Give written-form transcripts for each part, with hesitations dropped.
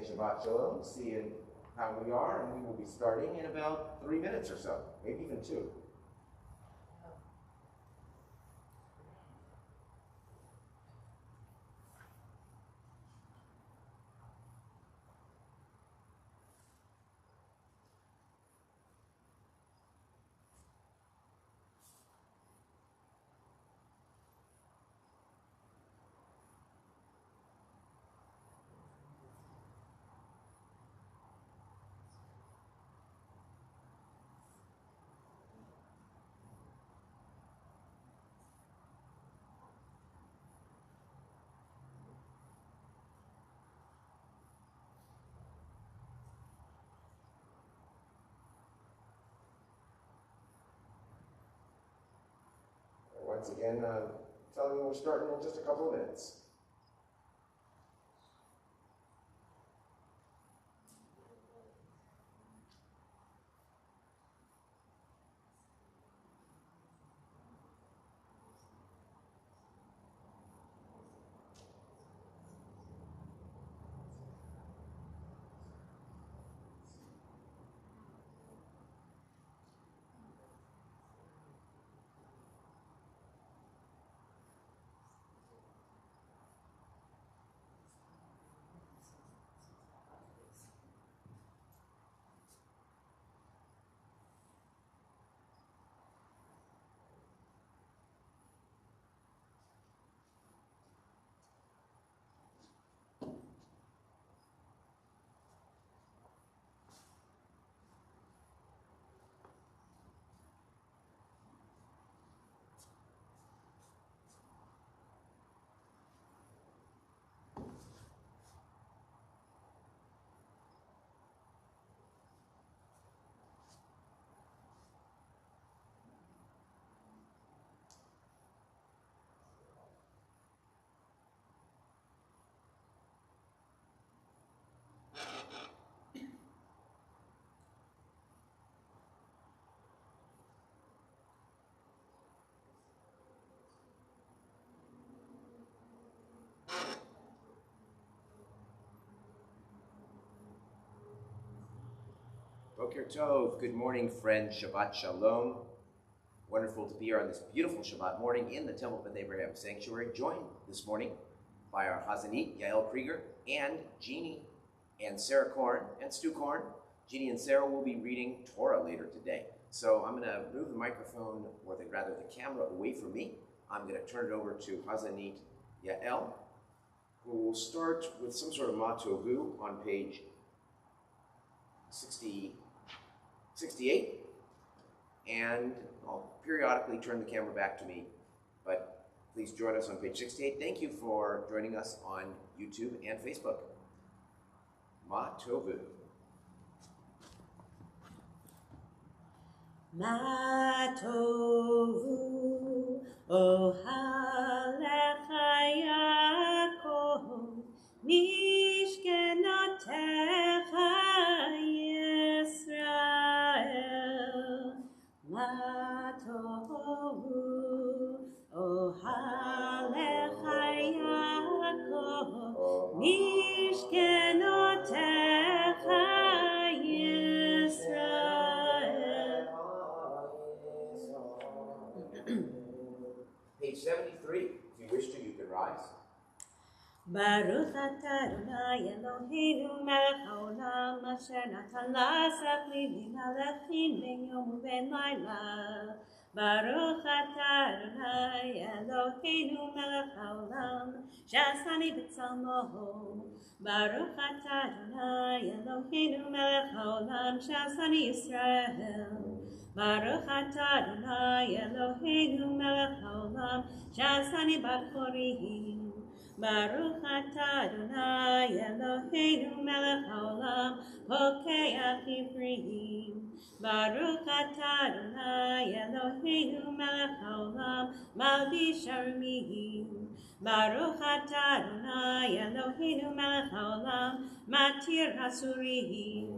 Shabbat Shalom, seeing how we are, and we will be starting in about 3 minutes or so, maybe even 2. Once again, telling you we're starting in just a couple of minutes. Boker Tov, good morning, friends. Shabbat Shalom. Wonderful to be here on this beautiful Shabbat morning in the Temple of Abraham Sanctuary, joined this morning by our Hazanit, Yael Krieger, and Jeannie and Sarah Korn and Stu Korn. Jeannie and Sarah will be reading Torah later today. So I'm going to move the microphone, or rather the camera, away from me. I'm going to turn it over to Hazanit Yael, who will start with some sort of Ma Tovu on page 68, and I'll periodically turn the camera back to me, but please join us on page 68. Thank you for joining us on YouTube and Facebook. Ma Tovu. Ma Tovu, Ohalecha Yaakov, Mishkenatecha Yisrael. Ma Tovu, Ohalecha Yaakov, Mishkenatecha Yisrael. Page 73, if you wish to, you can rise. Baruch atah Adonai Eloheinu melech haolam asher natan לנו כלים מלכים בין יום ובין לילה. Baruch atah Adonai Eloheinu melech haolam שעשני בצלמו. Baruch atah Adonai Eloheinu melech haolam שעשני ישראל. Baruch atah Adonai Eloheinu melech haolam שעשני בת חורים. Baruch atah Adonai Eloheinu melech haolam pokeach ivrim. Baruch atah Adonai Eloheinu melech haolam malbish armim. Baruch atah Adonai Eloheinu melech haolam matir hasurim.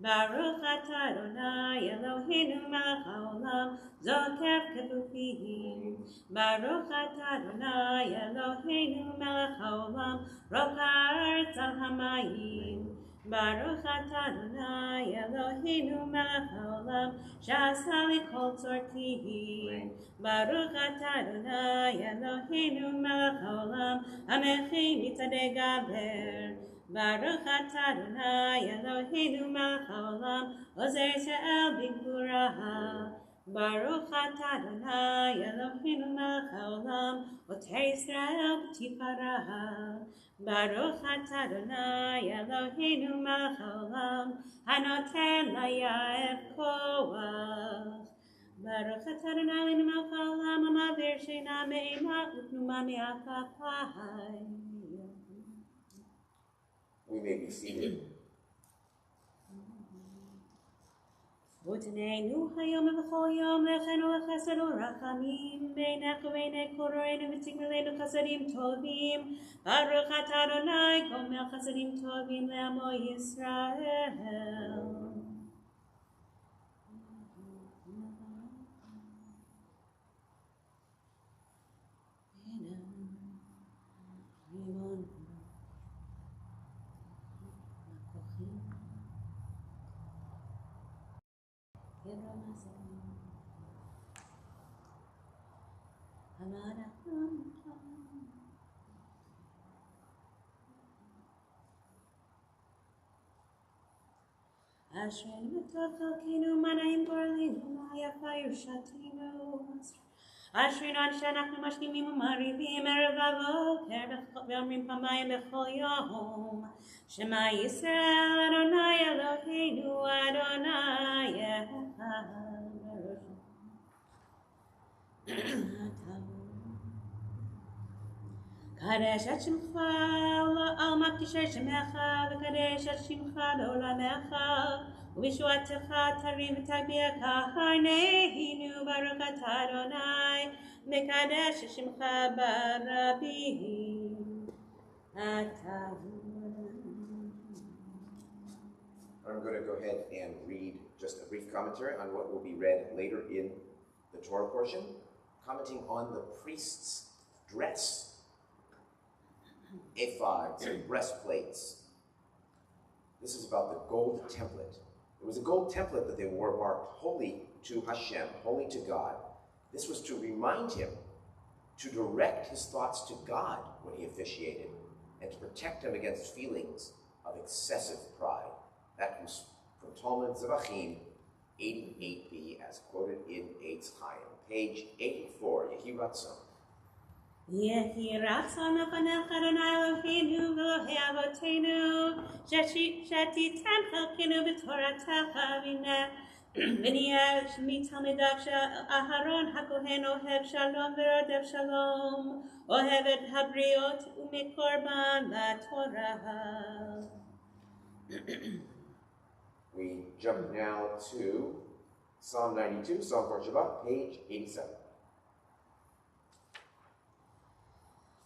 Baruch atah Adonai Eloheinu melech haolam zokef kefufim. Baruch atah Adonai Eloheinu melech haolam roka haaretz al hamayim. Baruch atah Adonai Eloheinu melech haolam sha'asa li kol tzortihi. Baruch atah Adonai Eloheinu melech haolam hamechi mitzadei gaber. Baruch atah Adonai Eloheinu melech haolam ozer she'el b'gvuraha. Baruch atah Adonai Eloheinu melech haolam oter Yisrael b'tifaraha. Baruch atah Adonai Eloheinu melech haolam hanoter laya'ef koach. Baruch atah Adonai Eloheinu melech haolam ha'ma'avir she'ina me'ema u'pnuma me'akafai. We may be seated. Utneinu hayom v'chol yom lechenu chesed u'rachamim beinech u'beinei kol roreinu v'tigmelenu chasadim tovim. Baruch atah Adonai gomel chasadim tovim le'amo Yisrael. Ashreinu b'tov chalkeinu manayim gorlinu ma'yafa yushatinu. Ashreinu ad she'anachnu mashkimim u'marivim erev v'boker ve'omrim pamayim b'chol yom Shema Yisrael Adonai Eloheinu Adonai Echad. Kadesh et Shimcha al makdishei Shemecha v'kadesh et Shimcha le'olamecha u'b'shuatecha tarim v'tagbiacha harneinu Baruch atah Adonai mekadesh et Shimcha barabim atah. I'm going to go ahead and read just a brief commentary on what will be read later in the Torah portion, commenting on the priest's dress. Ephods and breastplates. This is about the gold template. It was a gold template that they wore marked holy to Hashem, holy to God. This was to remind him to direct his thoughts to God when he officiated and to protect him against feelings of excessive pride. That comes from Talmud Zevachim 88b as quoted in Eitz Chaim, page 84, Yehi Ratzon. Yehi Ratzon lefanecha Adonai Eloheinu v'Elohei Avotenu shetitem chalkenu b'toratecha v'niyeh mitalmidav Aharon hakohen ohev shalom v'rodef shalom ohev et habriot u'mikorban laTorah. We jump now to Psalm 92, Psalm for Shabbat, page 87.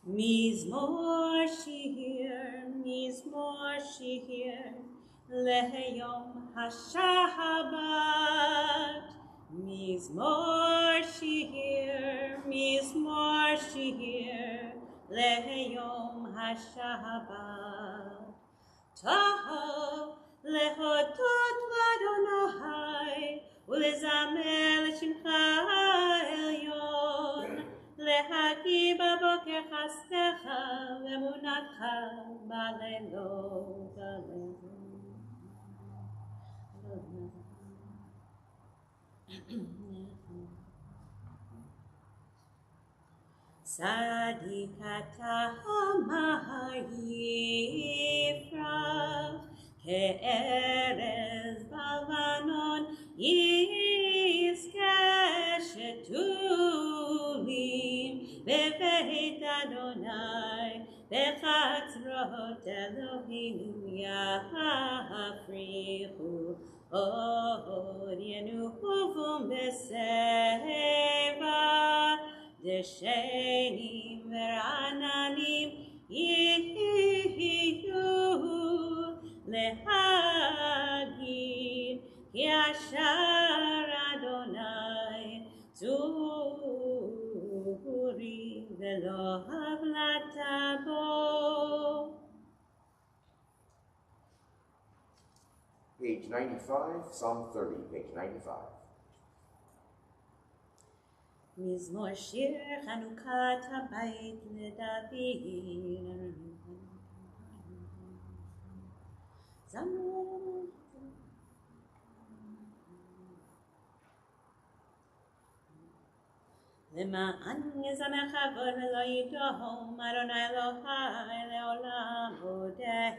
Mizmor shir, lehayom hashabat. Mizmor shir, lehayom hashabat. Tahov lehodot v'Adonai, ulezamer l'shimcha elyon. Lehaki baboker chastecha ve'emunatcha b'alelot. Sadik atah ma'yifrach ke'erez b'Lebanon yizkeh shetulim bebeit Adonai bechatzrot Eloheinu yafrichu od yenuchuvum b'seva deshenim v'ra'ananim yihiyu lehagi כי אשר אדוני צורי ולא הבלטה בו. Page 95, Psalm 30, page 95. מזמור שיר חנוכת הבית לדוד. זמור למען יזמך כבוד ולא ידום, אדוני אלוהי לעולם עודך.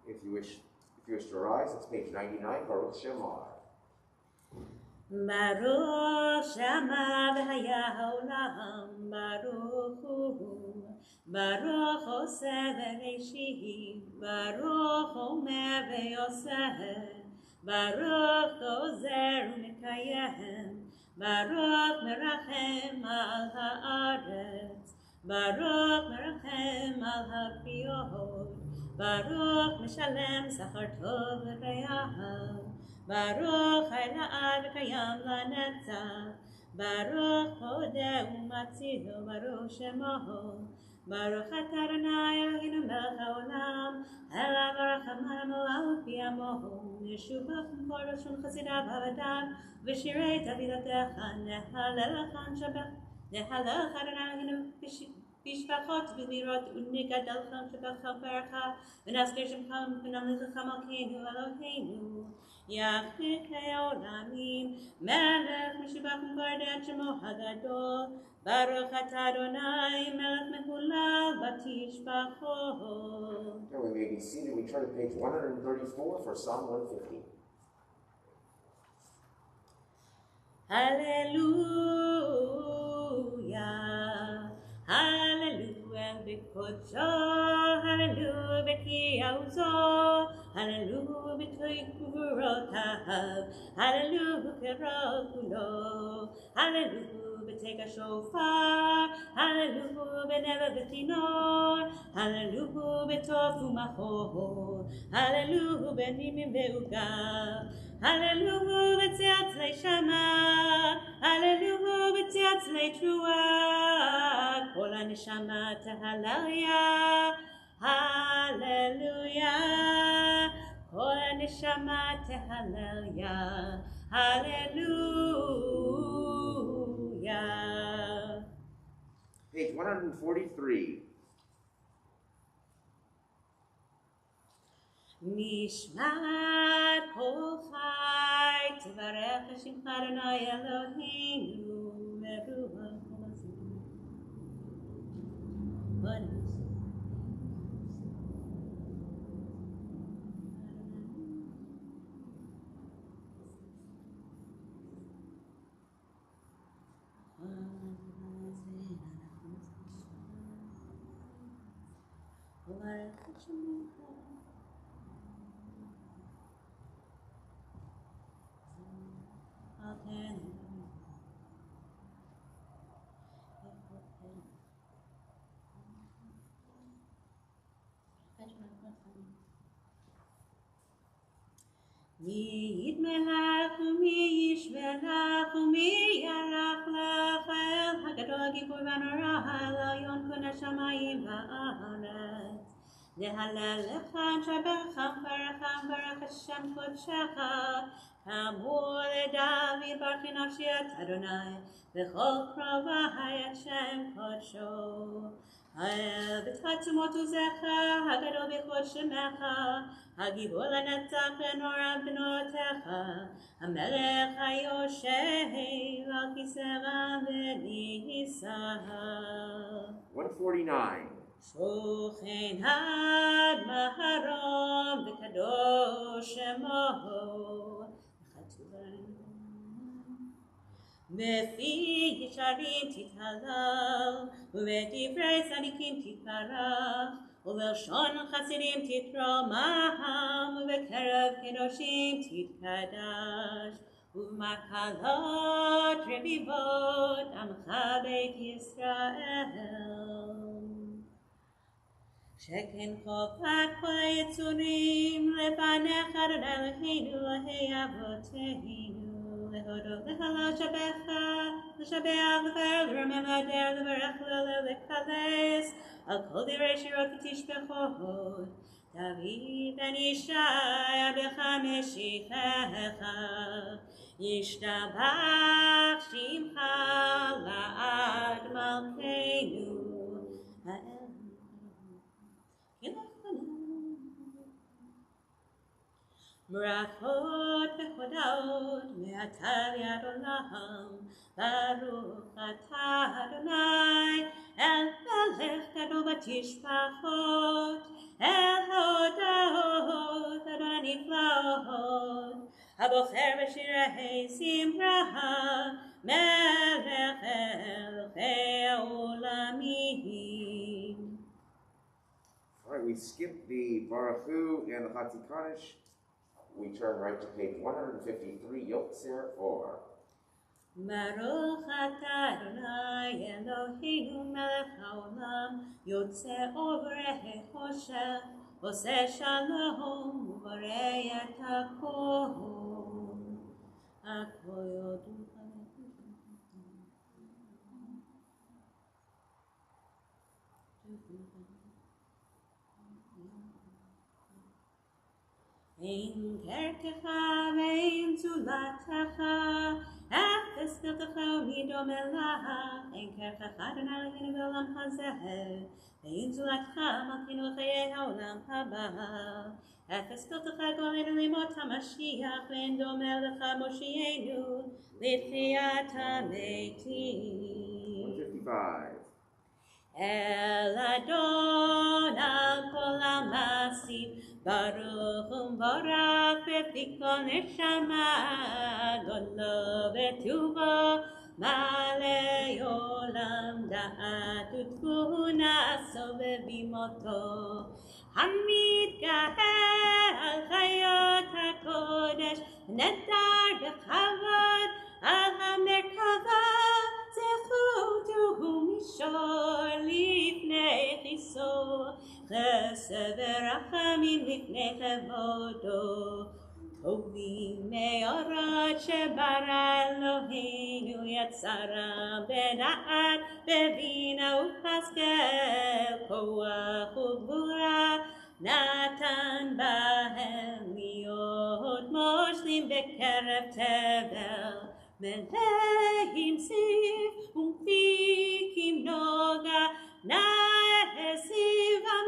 If you wish to rise, it's page 99, Baruch Shemar. ברוך שמה והיה העולם, ברוך הוא, ברוך עושה בראשית, ברוך אומר ויעשה, ברוך עוזר ומקיים, ברוך מרחם על הארץ, ברוך מרחם על הבריות, ברוך משלם שכר טוב לרעיו, ברוך העלאה וקיים לנצח, ברוך פודה ומציל, ברוך שמו, ברוך אתה אדוני אלוהינו מלך העולם, אליו הרחמן על פי עמו, נשובח ומקור לשון חסידיו עבדיו, ושירי תפילתך נהללך נהללך אדוני אלוהינו בשבחות ולירות ונגדלך שבחברך ונזכיר שמך ונמליך מלכנו אלוהינו יחזיק העולמים מלך משובח ומגרד את שמו הגדול ברוך אתה אדוני מלך מהולל בתשבחות. Now we may be seated. We turn to page 134 for Psalm 150. Hallelujah. Hallelujah, b'kodso, hallelujah, b'kiyauzo, hallelujah, b'toikurotav, hallelujah, k'rokulo, hallelujah, b'teka shofar, hallelujah, b'neva v'tinor, hallelujah, b'tofu machor, hallelujah, b'nimim ve'ugav, hallelujah, b'tziatz le'shama, hallelujah, b'tziatz le'trua, kol ha'neshama tehallelya, hallelujah, kol ha'neshama tehallelya, hallelujah. Page 143. נשמעת כל חי, תברך שמך אדוני אלוהינו, ברוח ובזמן. מי יתמלך ומי ישבלך ומי ילך לך אל הגדול הגיבור והנורא העליון כל השמיים והארץ להלל לך שברך ברך השם קודשך כאמור לדוד ברכי נפשי את אדוני וכל קרובי את שם קודשו האל בתעצומות עוזך הגדול בכבוד שמך הגיבור לנצח ונורא בנורותיך המלך היושב על כיסא ונישא 149. שוכן עד מהרום וקדוש שמו בפי ישרים תתהלל ובדברי צדיקים תתברך ובלשון חסידים תתרומם ובקרב קדושים תתקדש ובמקהלות רביבות עמך בית ישראל. שכן חובת כל היצורים לפניך אדוני אלוהינו אלוהי אבותינו להודות לך לשבח לפאר לרומם להדר לברך לקלס על כל דברי שירות ותשבחות דוד בן ישי עבדך משיחך ישתבח שמך לעד מלכנו ברכות וחודות מעתה ועד עולם ברוך אתה אדוני אל מלך גדול בתשבחות אל ההודות אדוני הנפלאות הבוחר בשירי זמרה מלך אלוהי העולמים. All right, we skipped the Baruch Hu and the Hatzikadosh. We turn right to page 153, Yotzer 4. Baruch atah Adonai Eloheinu melech haolam yotze ovrei choshech oseh shalom uborei et hakol yodu Ein kerkecha vein zulatecha אפס נותך ומדומה לך אין כרך אדוני אלוהינו בעולם הזה ואין זולתך מלכנו לחיי העולם הבא אפס נותך גואלנו לימות המשיח ואין דומה לך מושיענו לתחיית המתים 155. אל אדון על כל המעשים ברוך ומבורך בפי כל נשמה גודלו וטובו מלא עולם דעת ותבונה סובבים אותו המתגאה על חיות הקודש נדר בכבוד על המרכבה זכות הוא מישור לפני חיסו חסד ורחמים לפני כבודו טובים מאורות שברא אלוהינו יצרם בדעת בבינה ובהשכל כוח וגבורה נתן בהם להיות מושלים בקרב תבל מלאים זיו ומפיקים נוגה נעזיבם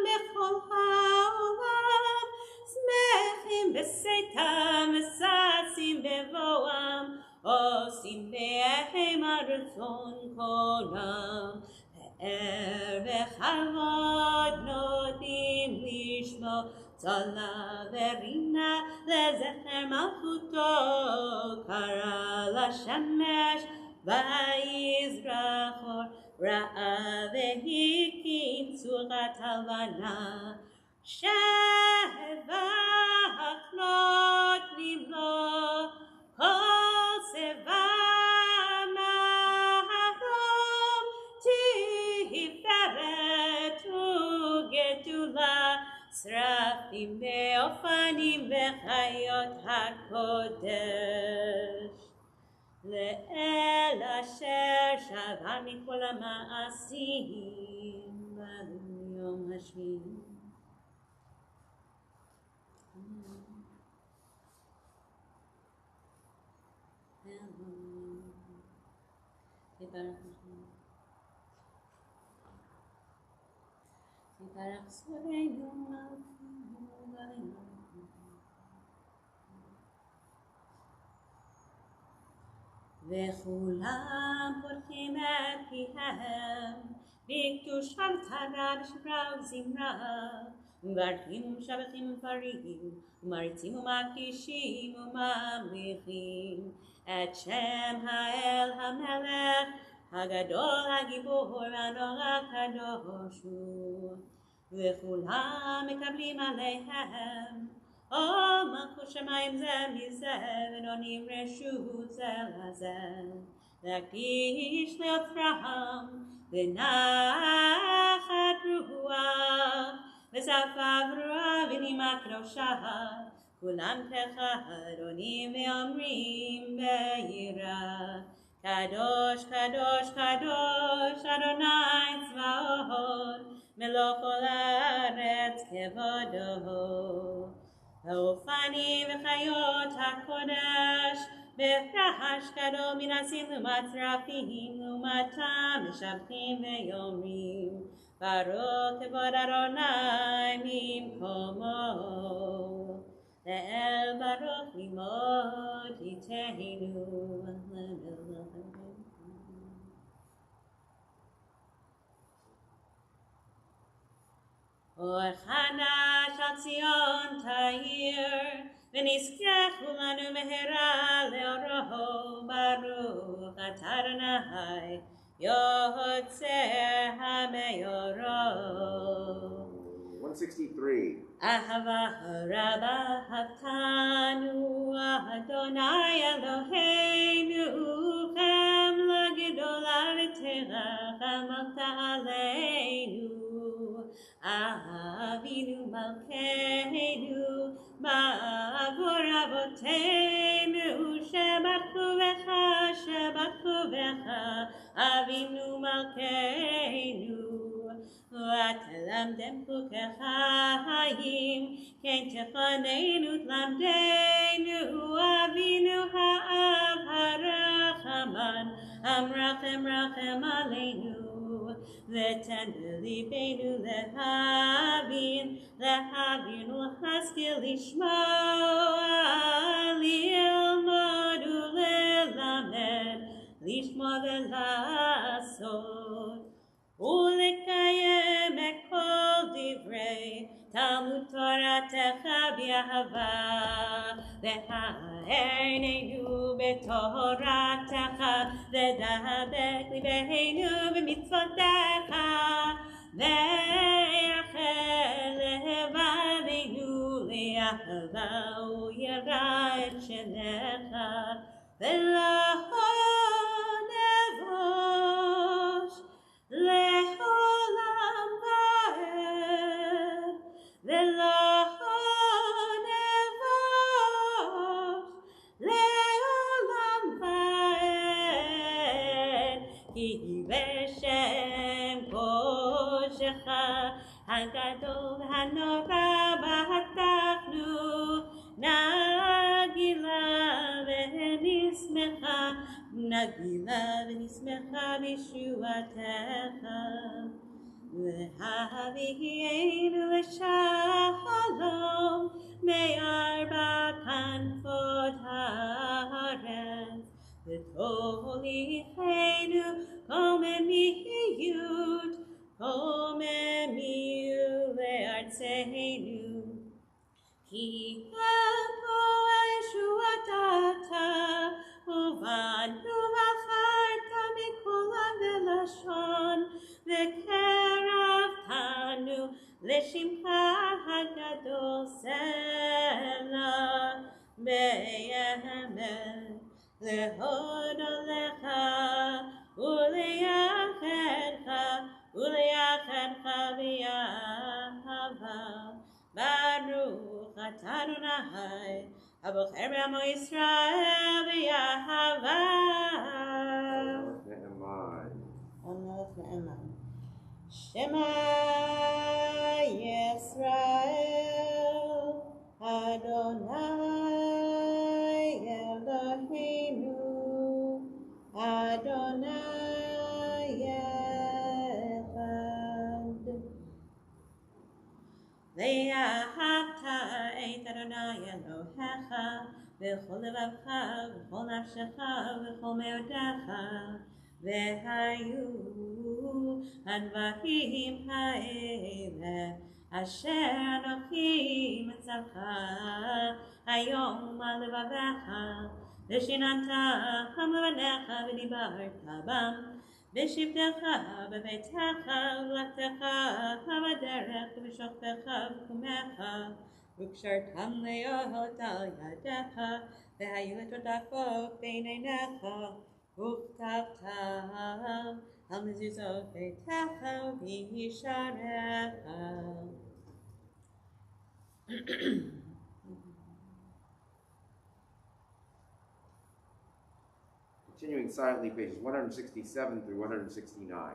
בכל העולם שמחים בצאתם וששים בבואם עושים בהם הרצון קולם פאר וכבוד נותנים לשמו צלה ורינה לזכר מלכותו קרא לשמש ויזרח אור ראה והקים צורת הלבנה שבח נותנים לו כל שיבה מרום תפארת וגדולה שרפים ואופנים וחיות הקודש לאל אשר שבר מכל המעשים ביום השביעי. יברך שורנו מלכנו עלינו וכולם פותחים את פיהם בקדוש הפטרה בשברה ובזמרה ומברכים ומשבחים ומפארים ומריצים ומקדישים וממליכים את שם האל המלך הגדול הגיבור והנורא הקדוש הוא וכולם מקבלים עליהם עול מלכות שמיים זה מזה ונותנים רשות זה לזה להקדיש לעצמם בנחת רוח ושפה ברורה ונימה קדושה, כולם כחרונים ואומרים ביראה, קדוש, קדוש, קדוש, אדוני צבאות, מלוא כל הארץ כבודו. האופנים וחיות הקודש, ברעש גדול מן הסים ומצרפים, ומתם משבחים ויאמרים, ברוך כבוד אדוני ממקומו. לאל ברוך ממות יתנו. אור חדש על ציון תאיר, ונזכה כולנו מהרה לאורו. ברוך אתה אדוני יוצר המאורות. 163. אהבה רבה הבטנו, אדוני אלוהינו, חמלה גדולה ותרחמת עלינו. אבינו מלכנו, בעבור אבותינו, שבטחו בך, שבטחו בך, אבינו מלכנו. ותלמדם חוקי חיים, כן תפננו תלמדנו, אבינו האב הרחמן, המרחם רחם עלינו. ותן בליבנו להבין, ולהשכיל לשמוע, ללמוד וללמד, לשמוע ולעשות, ולקיים את כל דברי תלמוד תורתך באהבה, והערנו בתורתך, ודבק ליבנו במצוותיך, ויחל לבבינו לאהבה וירא את שמך, ולא נבוש לעולם ועד, ולא נבוש לעולם ועד, כי בשם קודשך הגדול והנורא בטחנו, נגילה ונשמחה, נגילה ונשמחה בישועתך. והביאנו לשלום מארבע כנפות הארץ, ותוליכנו קוממיות, קוממיות לארצנו. כי פה ישועתך, ובנו בחרת מכל עם ולשון, וקרבתנו לשמך הגדול סלע, באמת להודות לך ולייחדך באהבה. ברוך אתה אדוני הבוחר בעמו ישראל באהבה. המלך נאמן. שמע ישראל אדוני אלוהינו, אדוני אחד. ואהבת את אדוני אלוהיך בכל לבבך ובכל נפשך ובכל מאודך, והיו הדברים האלה אשר אנוכי מצווך היום על לבביך, ושיננתם לבניך ודיברת בם בשבתך בביתך ובלכתך בדרך ובשוכבך ובקומך, וקשרתם להיות על ידיך, והיו לטוטפות בין עיניך, וכתבתם על מזוזות ביתך ובישעריך. Continuing silently, pages 167 through 169.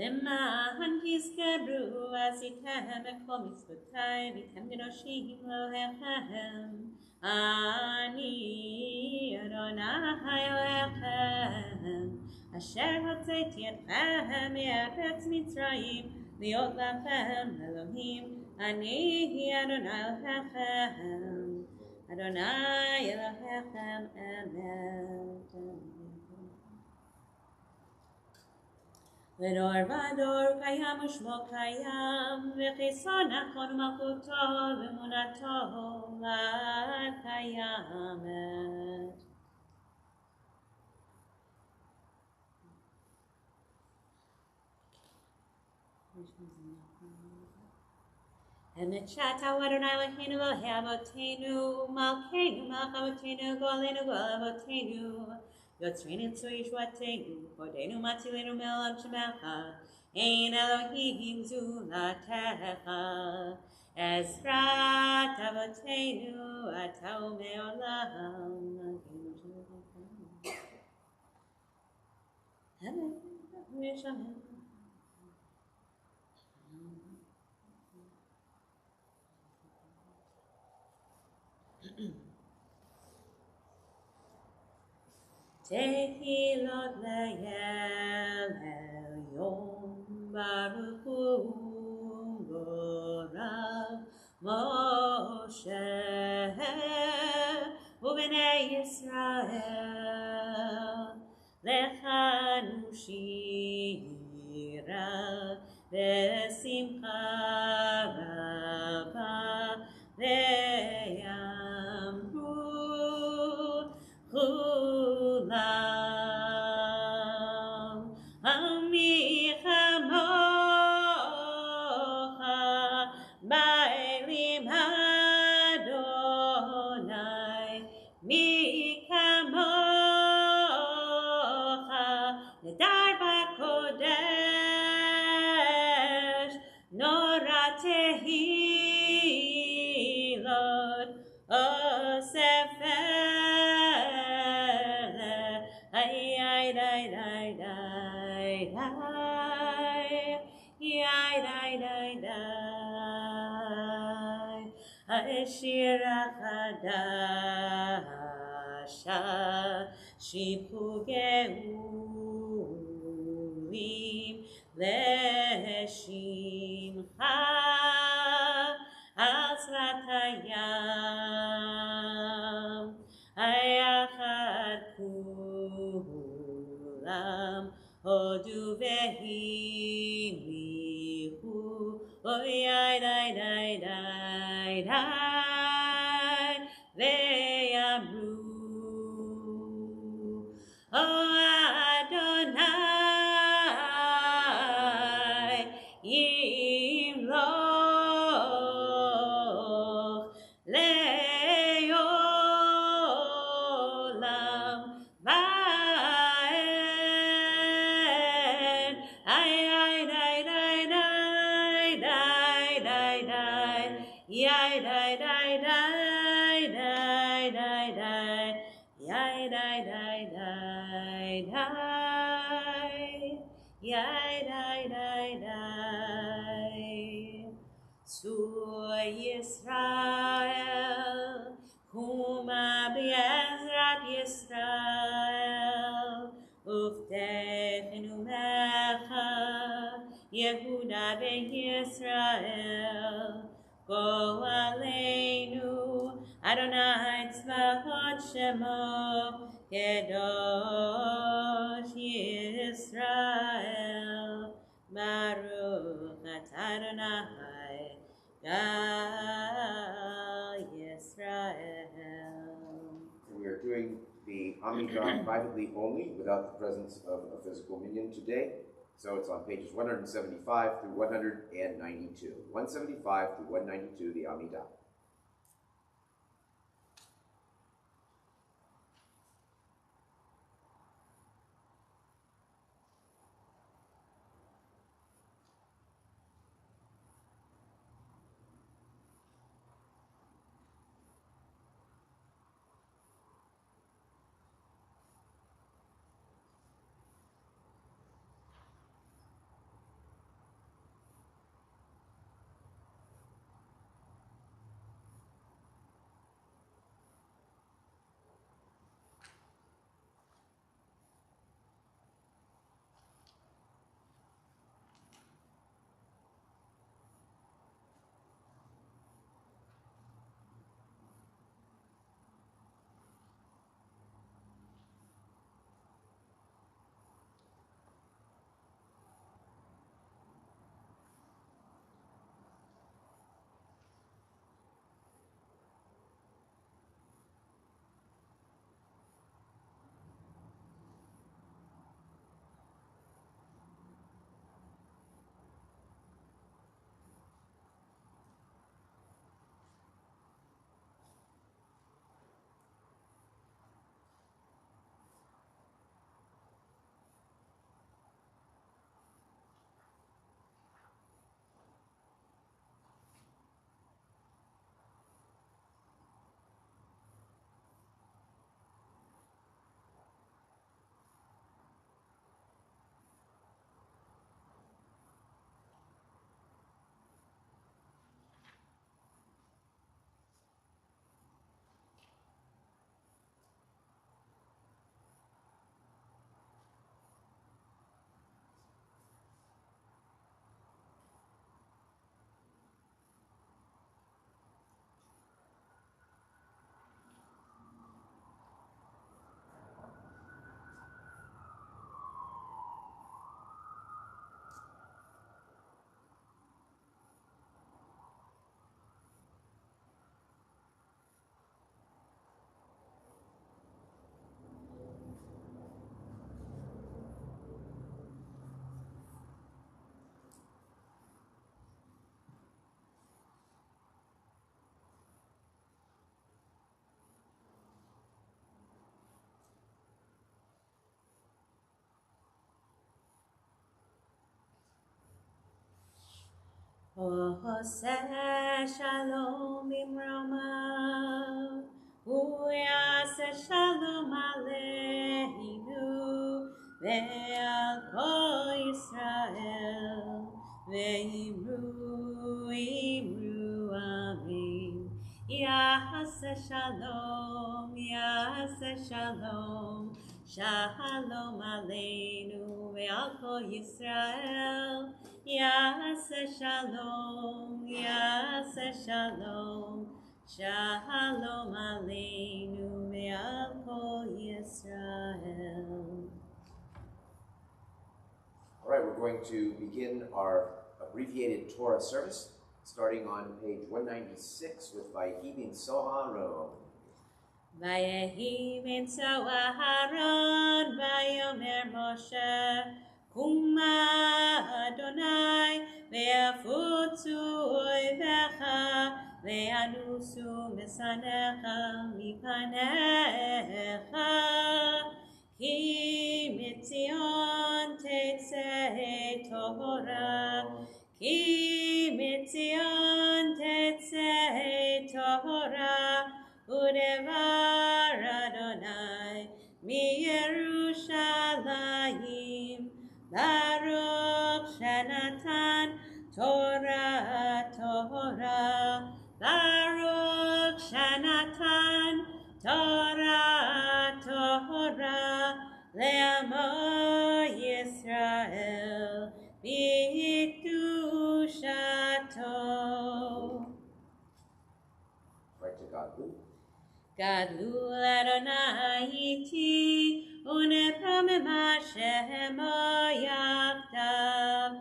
למען תזכרו עשיתם בכל מצוותיי ואתם קדושים אלוהיכם אני אדוני אלוהיכם אשר הוצאתי אתכם מארץ מצרים להיות לכם אלוהים אני אדוני אלוהיכם אמת. לדור ודור קיים ושמו קיים וכיסו נכון ומלכותו ואמונתו לקיימת. אמת שאתה הוא אדוני אלוהינו אלוהי אבותינו מלכנו מלך אבותינו גואלנו גואל אבותינו יוצרנו צור ישועתנו, כבודנו מצילנו מעולם שמך, אין אלוהים זולתך. עזרת אבותינו, אתה ומעולם. אמן. תהילות לאל עליון ברוך הוא גורל משה ובני ישראל לכנו שירה ושמחה רבה ויאמרו כולם מי כמוך באלים אדוני מי כמוך נדר בקודש נורא תהילות אוסף השיר החדשה שיפו גאולים לשמך על שפת הים היחד כולם הודו והמליכו אוי די די די די ויאמרו ኦ אדוני ימלוך לעולם ועד איי די די די די יאי די די די די די יאי די די די די יאי די די די צור ישראל קומה בעזרת ישראל ופתחנו מלכה יהודה וישראל גואלנו אדוני צבאות שמו קדוש ישראל ברוך אתה אדוני Yisrael. We are doing the Amidah privately only, without the presence of a physical minion today. So it's on pages 175 through 192. 175 through 192, the Amidah. Oseh shalom imrama, uyaseh shalom aleinu, ve'al kol Yisrael, ve'imru imru amin. Yaseh shalom, shalom aleinu, ve'al kol Yisrael. Yaseh shalom, shalom aleinu ve'al kol Yisrael. All right, we're going to begin our abbreviated Torah service, starting on page 196 with Vayehi Minso Aaron. Vayehi minso Aharon, vayomer Moshe, Kuma Adonai, ve'afutzu oivecha, ve'anusu mesanecha mipanecha, ki mitzion tetzeh Torah, ki mitzion tetzeh Torah, Udevar Adonai miYerushalayim, Baruch Shenatan Torah, Baruch Shenatan Torah, Le'amo Yisrael b'kedushato. Right to God. Gadlu Adonai iti, unepromem Hashem o yachdav.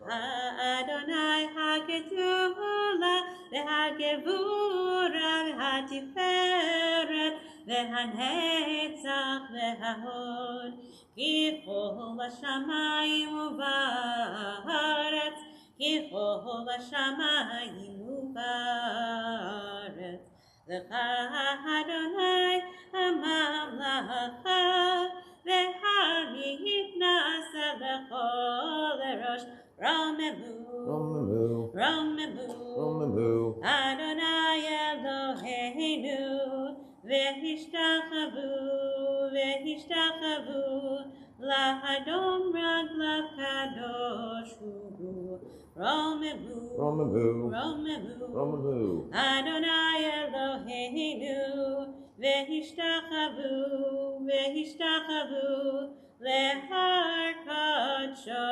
Adonai hagedula, v'hagevura, v'hatiferet, v'hanetzach, v'hahod, ki kol hashamayim u'va'aretz, ki kol hashamayim u'va'aretz. L'cha Adonai hamamlacha, v'hanitnasa l'chol erosh, Romemu, Adonai Eloheinu, v'hishtachvu, la'adom raglav kadosh hu. Romemu, Adonai Eloheinu, v'hishtachvu, lehar kadsho.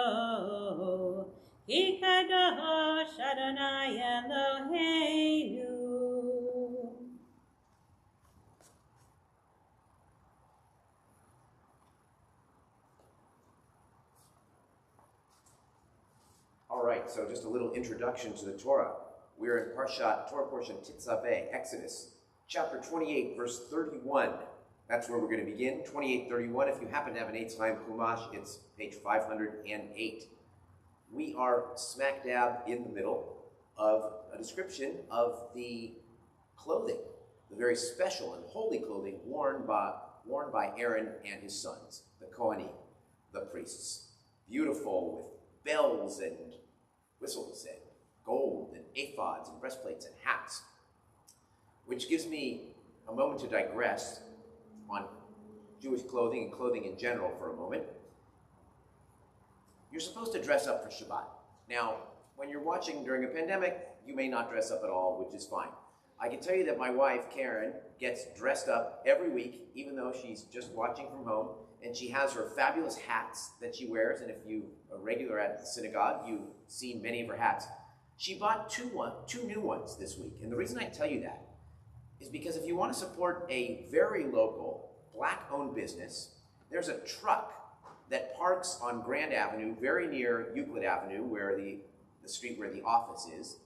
Ki kadosh Adonai Eloheinu. All right, so just a little introduction to the Torah. We're in Parshat, Torah portion Titzaveh, Exodus, chapter 28, verse 31. That's where we're going to begin, 28:31. If you happen to have an Eitz Chaim Chumash, it's page 508. We are smack dab in the middle of a description of the clothing, the very special and holy clothing worn by Aaron and his sons, the Kohanim, the priests. Beautiful with bells and whistles and gold and ephods and breastplates and hats. Which gives me a moment to digress on Jewish clothing and clothing in general for a moment. You're supposed to dress up for Shabbat. Now, when you're watching during a pandemic, you may not dress up at all, which is fine. I can tell you that my wife, Karen, gets dressed up every week, even though she's just watching from home, and she has her fabulous hats that she wears, and if you are regular at the synagogue, you've seen many of her hats. She bought two new ones this week, and the reason I tell you that is because if you want to support a very local, black-owned business, there's a truck that parks on Grand Avenue, very near Euclid Avenue, where the street where the office is.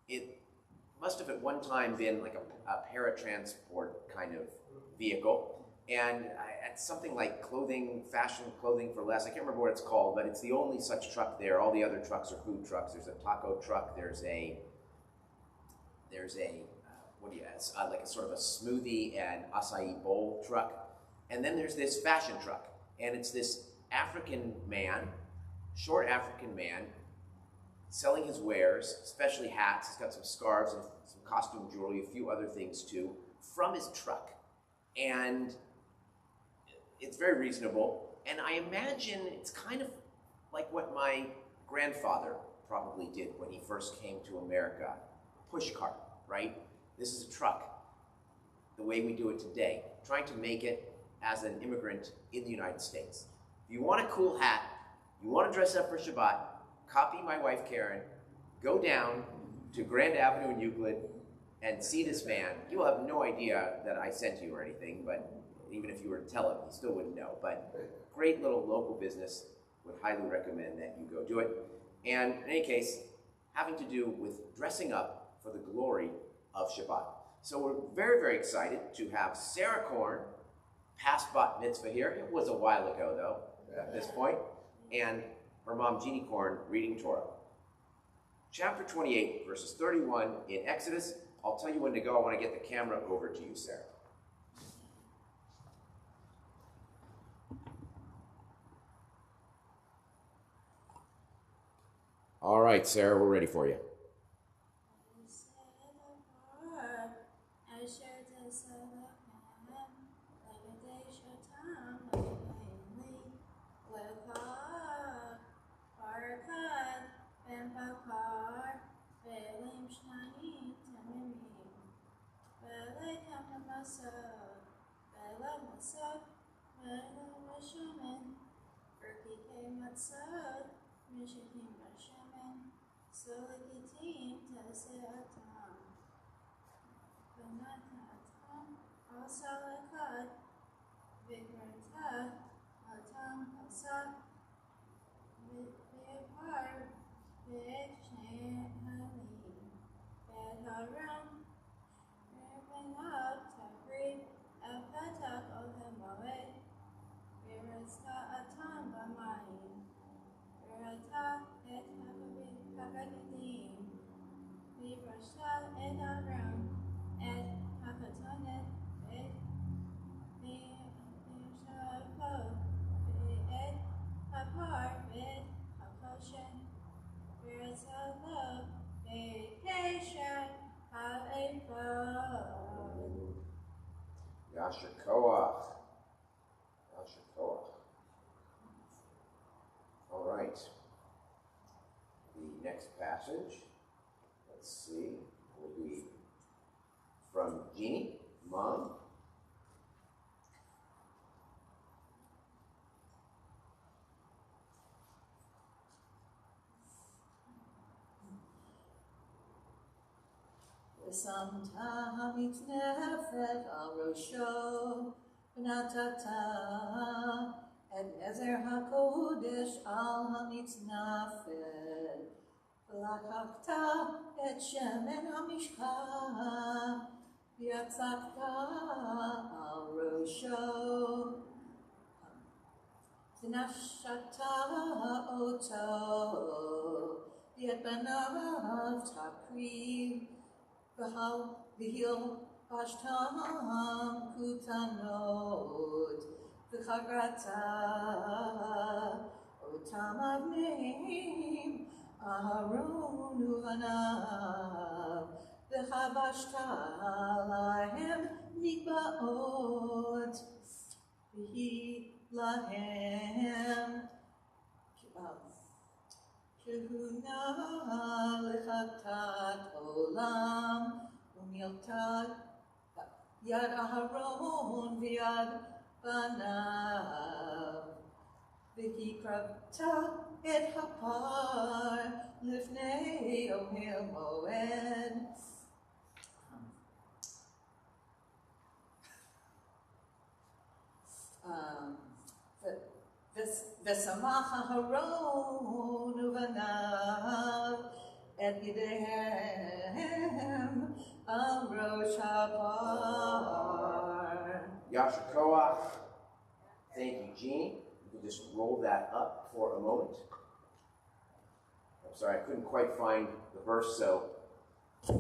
It must have at one time been like a paratransport kind of vehicle, and it's something like fashion clothing for less. I can't remember what it's called, but it's the only such truck there. All the other trucks are food trucks. There's a taco truck. There's a like a sort of a smoothie and acai bowl truck. And then there's this fashion truck. And it's this short African man, selling his wares, especially hats. He's got some scarves and some costume jewelry, a few other things too, from his truck. And it's very reasonable. And I imagine it's kind of like what my grandfather probably did when he first came to America. Push cart, right? This is a truck, the way we do it today, trying to make it as an immigrant in the United States. If you want a cool hat, you want to dress up for Shabbat, copy my wife Karen, go down to Grand Avenue in Euclid and see this man. You will have no idea that I sent you or anything, but even if you were to tell him, he still wouldn't know. But great little local business, would highly recommend that you go do it. And in any case, having to do with dressing up for the glory of Shabbat. So we're very, very excited to have Sarah Korn, past bat mitzvah here. It was a while ago, though, at this point. And her mom, Jeannie Korn, reading Torah. Chapter 28, verses 31 in Exodus. I'll tell you when to go. I want to get the camera over to you, Sarah. All right, Sarah, we're ready for you. around. Revenat Tabri, Apatak Ohemoed, Virasta Atam Bamayim, Virata et Hagadim, Vivrashta et Aram, et Hakatonet et Vishapo, et Hapar, et Hakoshen, Virata Lo, et Keshan, Ha'efod. Yasher Koach. Yasher Koach. All right. The next passage, let's see, will be from Jeannie, Mom. V'samta hamitznefet al rosho v'natata et ezer hakodesh al hamitznefet v'lakakta et shemen hamishkah v'yatzakta al rosho v'nashata oto v'et banav takriv V'hil Ashtam Kutanot V'chagrata Otam Avneim Aharon Uvanav V'chavashta Lahem Mikbaot V'hi Lahem Kehuna lechatat olam umiltat yad Aharon v'yad banav v'hikravta et hapar lifnei ohel moed. V'samach Aharon uvanav et yidehem al rosh hapar. Yasher Koach. Thank you, Jeannie. You can just roll that up for a moment. I'm sorry, I couldn't quite find the verse, so it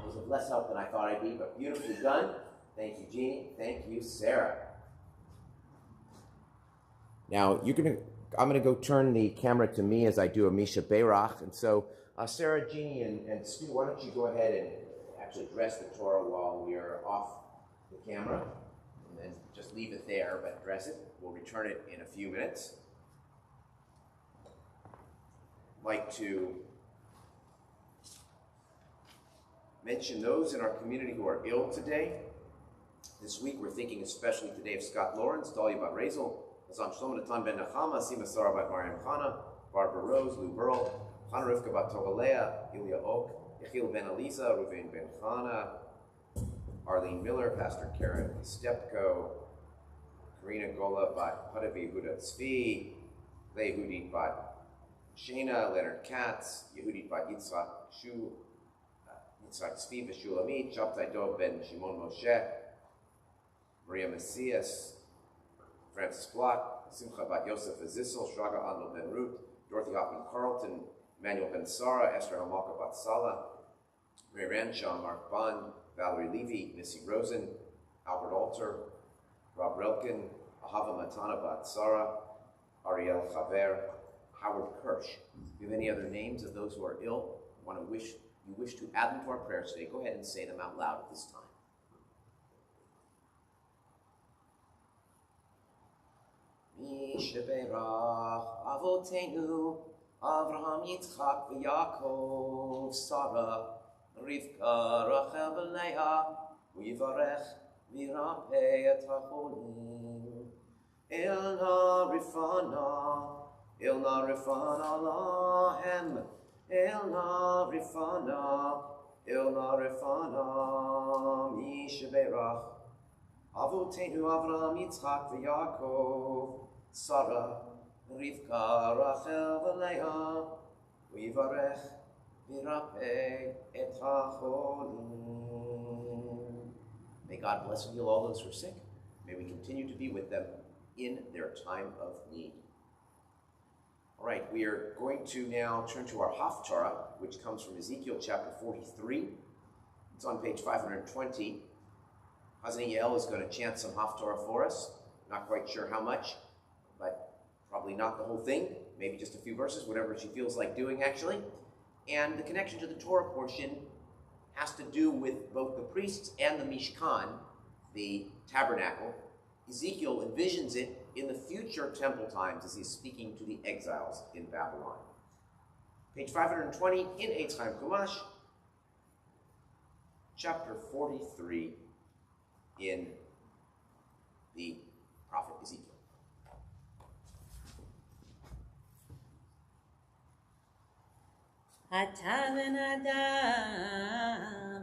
was of less help than I thought I'd be, but beautifully done. Thank you, Jeannie. Thank you, Sarah. Now, I'm going to go turn the camera to me as I do a Misha Beirach. And so, Sarah, Jeannie, and Stu, why don't you go ahead and actually address the Torah while we are off the camera. And then just leave it there, but address it. We'll return it in a few minutes. I'd like to mention those in our community who are ill today. This week, we're thinking especially today of Scott Lawrence, Dahlia Bat Razel, Azam Shlomo Natan Ben Nachama, Sima Sarah Bat Mariam Chana, Barbara Rose, Lou Burl, Chana Rivka Bat Tovalea, Ilya Oak, Yechiel Ben Aliza, Ruvain Ben Chana, Arlene Miller, Pastor Karen Stepko, Karina Gola Bat Hadavi Huda Tzvi, Lehudi Bat Shana, Leonard Katz, Yehudi Bat Yitzhak Shu, Yitzhak Tzvi Veshulamit, Shabtai Dov Ben Shimon Moshe, Maria Messias, Francis Block, Simcha Bat Yosef Azissel, Shraga Andel Ben Ruth, Dorothy Hoffman Carlton, Emmanuel Ben Sara, Esther Hamalka Bat Sala, Ray Ranshaw, Mark Bond, Valerie Levy, Missy Rosen, Albert Alter, Rob Relkin, Ahava Matana Bat Sara, Ariel Chaver, Howard Kirsch. Do you have any other names of those who are ill? You wish to add them to our prayers today? Go ahead and say them out loud at this time. Misheberach Avotenu Avraham Yitzchak v'Yaakov Sarah Rivka Rachel v'Leah Uyivarech v'Yirapeh et hacholim Ilna Rifana lahem Ilna Rifana Misheberach Avotenu Avraham Yitzchak v'Yaakov Sarah, Rivka, Rachel, v'Leah, Uyivarech, Virapeg et hacholim. May God bless and heal all those who are sick. May we continue to be with them in their time of need. All right, we are going to now turn to our Haftarah, which comes from Ezekiel chapter 43. It's on page 520. Hazani Yael is going to chant some Haftarah for us. Not quite sure how much, but probably not the whole thing. Maybe just a few verses, whatever she feels like doing, actually. And the connection to the Torah portion has to do with both the priests and the Mishkan, the tabernacle. Ezekiel envisions it in the future temple times as he's speaking to the exiles in Babylon. Page 520 in Eitz Chaim Chumash, chapter 43 in the prophet Ezekiel. אתה בן אדם,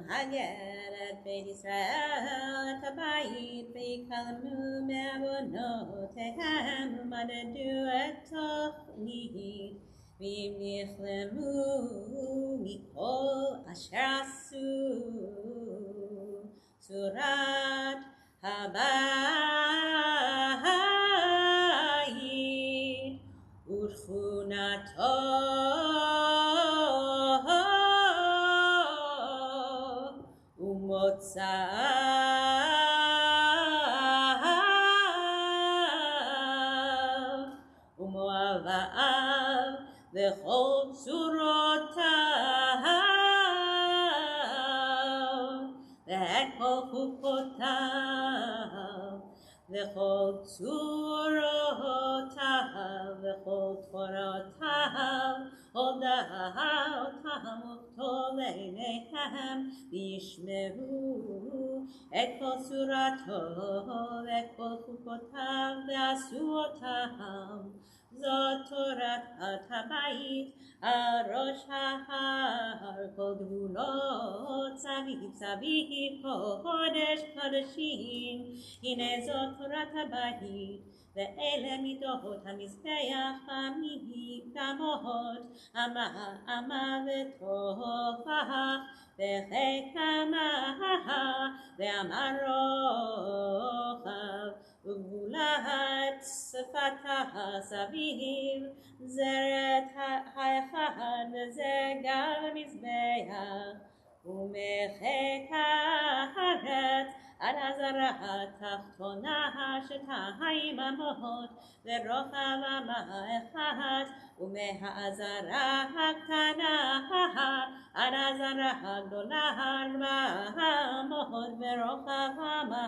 הגר את בית ישראל, את הבית, ויקלמו מעוונותיהם, ומדדו את תוכנית, ואם נכלמו מכל אשר עשו, צורת הבית, ותכונתו, מוצאיו ומואביו וכל צורותיו ואת כל חוקותיו וכל צורותיו וכל תורותיו הודעותם וכתוב עיניהם וישמעו את כל צורתו ואת כל חוקותיו ועשו אותם. זאת תורת הבית על ראש ההר, כל גבולות סביב סביב קודש קודשים. הנה זאת תורת הבית, ואלה מידות המזבח המקדמות, אמה וטובה וחכמה ואמה רוחב וגבולת שפתה סביב, זרת האחד וזגר המזבח ומחקרת עד הזרה התחתונה שתיים אמות ורוחב אמה אחת, ומהעזרה הקטנה עד הזרה הגדולה 400 ורוחב אמה,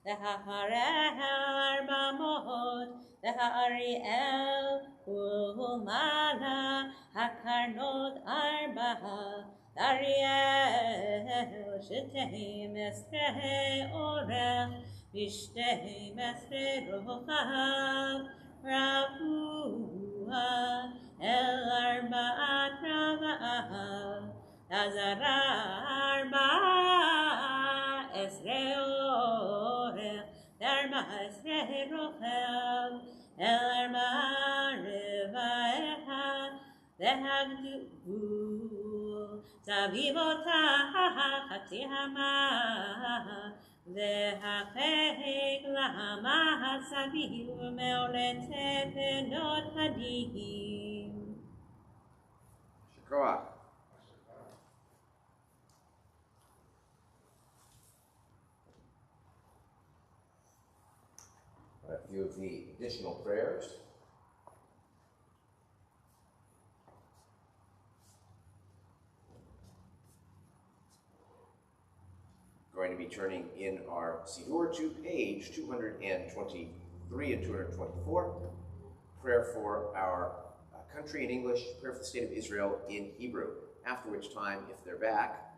והאריאל 400 והאריאל ולמעלה הקרנות 4, אריאל 12 אורך ו12 רוחב, רבוע אל 4 רבעיו, הזרה 14 אורך ו14 רוחב, אל 4 רבעיו, והגדול סביב אותה חצי המה, והחלק למה סביב מעולה תפנות הדין. Shekroach. A few of the additional prayers. Going to be turning in our Siddur to page 223 and 224. Prayer for our country in English, prayer for the state of Israel in Hebrew. After which time, if they're back,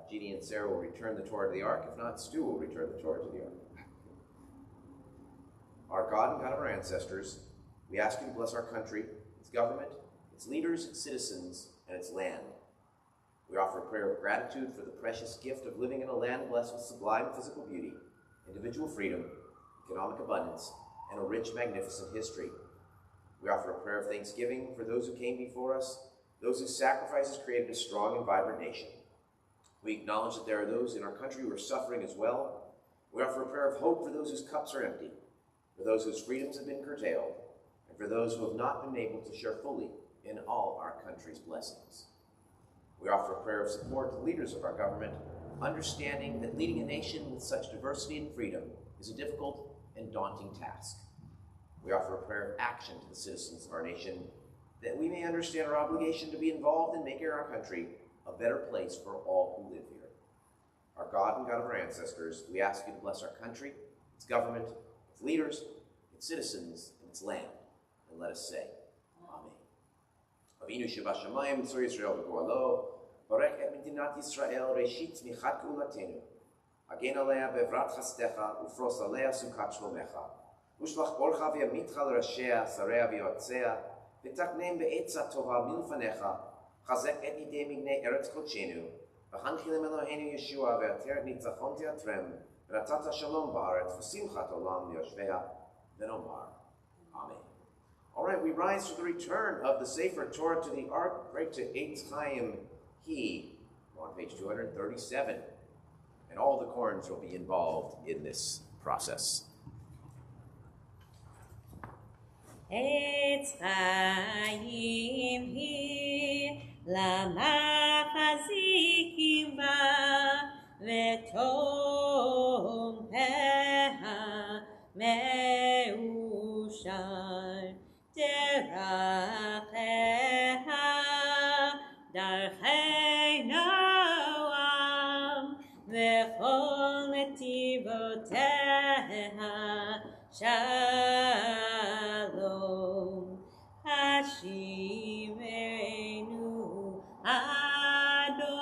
Jeannie and Sarah will return the Torah to the Ark. If not, Stu will return the Torah to the Ark. Our God and God of our ancestors, we ask you to bless our country, its government, its leaders, its citizens, and its land. We offer a prayer of gratitude for the precious gift of living in a land blessed with sublime physical beauty, individual freedom, economic abundance, and a rich, magnificent history. We offer a prayer of thanksgiving for those who came before us, those whose sacrifices created a strong and vibrant nation. We acknowledge that there are those in our country who are suffering as well. We offer a prayer of hope for those whose cups are empty, for those whose freedoms have been curtailed, and for those who have not been able to share fully in all our country's blessings. We offer a prayer of support to leaders of our government, understanding that leading a nation with such diversity and freedom is a difficult and daunting task. We offer a prayer of action to the citizens of our nation, that we may understand our obligation to be involved in making our country a better place for all who live here. Our God and God of our ancestors, we ask you to bless our country, its government, its leaders, its citizens, and its land. And let us say, Amen. Avinu Shabbat Tzur Yisrael v'Goalo, Barech et Medinat Yisrael, Reshit Tzmichat Geulatenu, Hagen alea bevrat chastecha, ufros alea sukat shlomecha, Ushlach orcha v'yamitcha l'rashea, Sarea v'yotzea, V'taknem be'etza tova milfanecha, Chazek et idei mignei eretz kodshenu, V'hanchilem Eloheinu Yeshua, V'ateret nitzachon teatrem, V'natata shalom ba'aretz, V'simchat olam yoshvea, V'nomar. Amen. All right, we rise for the return of the Sefer Torah to the Ark, right to Eitz Chaim He, on page 237. And all the corns will be involved in this process. Eitz Chaim He, Lama Chazikim Ba, V'tom Peha Meushar, Deracheha, Darchei Noam, V'chol Netivoteha, Shalom, Hashivenu Adonai,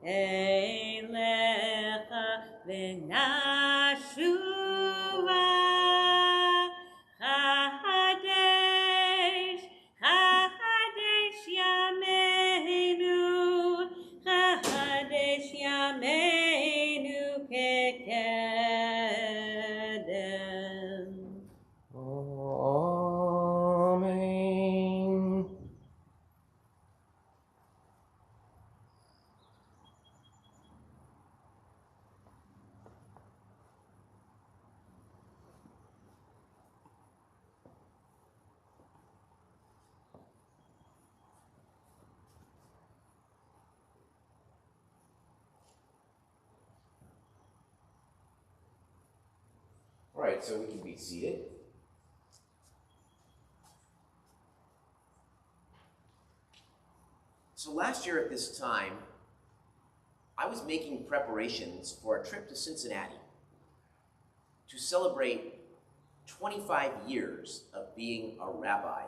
Elecha v'nashuva, Chadesh, Chadesh Yameinu, Chadesh Yameinu kekedem. Amen. All right, so we can be seated. So last year at this time, I was making preparations for a trip to Cincinnati to celebrate 25 years of being a rabbi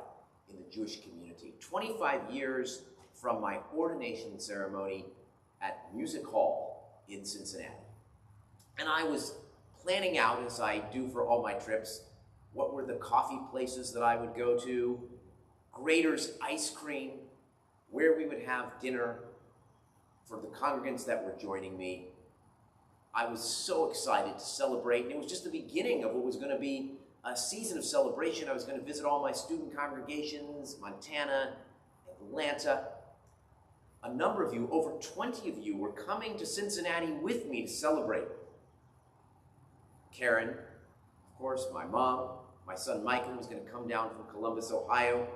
in the Jewish community. 25 years from my ordination ceremony at Music Hall in Cincinnati. And I was planning out, as I do for all my trips, what were the coffee places that I would go to, Grader's Ice Cream, where we would have dinner for the congregants that were joining me. I was so excited to celebrate, and it was just the beginning of what was going to be a season of celebration. I was going to visit all my student congregations, Montana, Atlanta. A number of you, over 20 of you, were coming to Cincinnati with me to celebrate. Karen, of course, my mom, my son Michael was going to come down from Columbus, Ohio.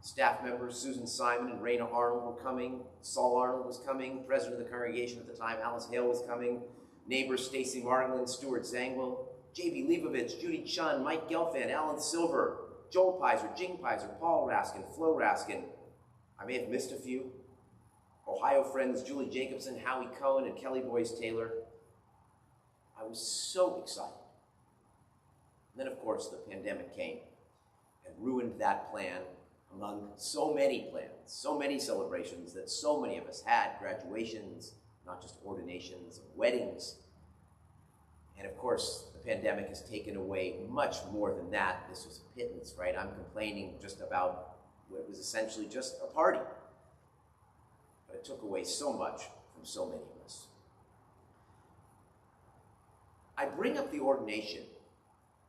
Staff members Susan Simon and Raina Arnold were coming. Saul Arnold was coming. President of the congregation at the time, Alice Hale, was coming. Neighbors Stacy Margolin, Stuart Zangwell, J.B. Leibovitz, Judy Chun, Mike Gelfand, Alan Silver, Joel Pizer, Jing Pizer, Paul Raskin, Flo Raskin. I may have missed a few. Ohio friends Julie Jacobson, Howie Cohen, and Kelly Boyce Taylor. I was so excited. And then, of course, the pandemic came and ruined that plan among so many plans, so many celebrations that so many of us had, graduations, not just ordinations, weddings. And of course, the pandemic has taken away much more than that. This was a pittance, right? I'm complaining just about what was essentially just a party. But it took away so much from so many of us. I bring up the ordination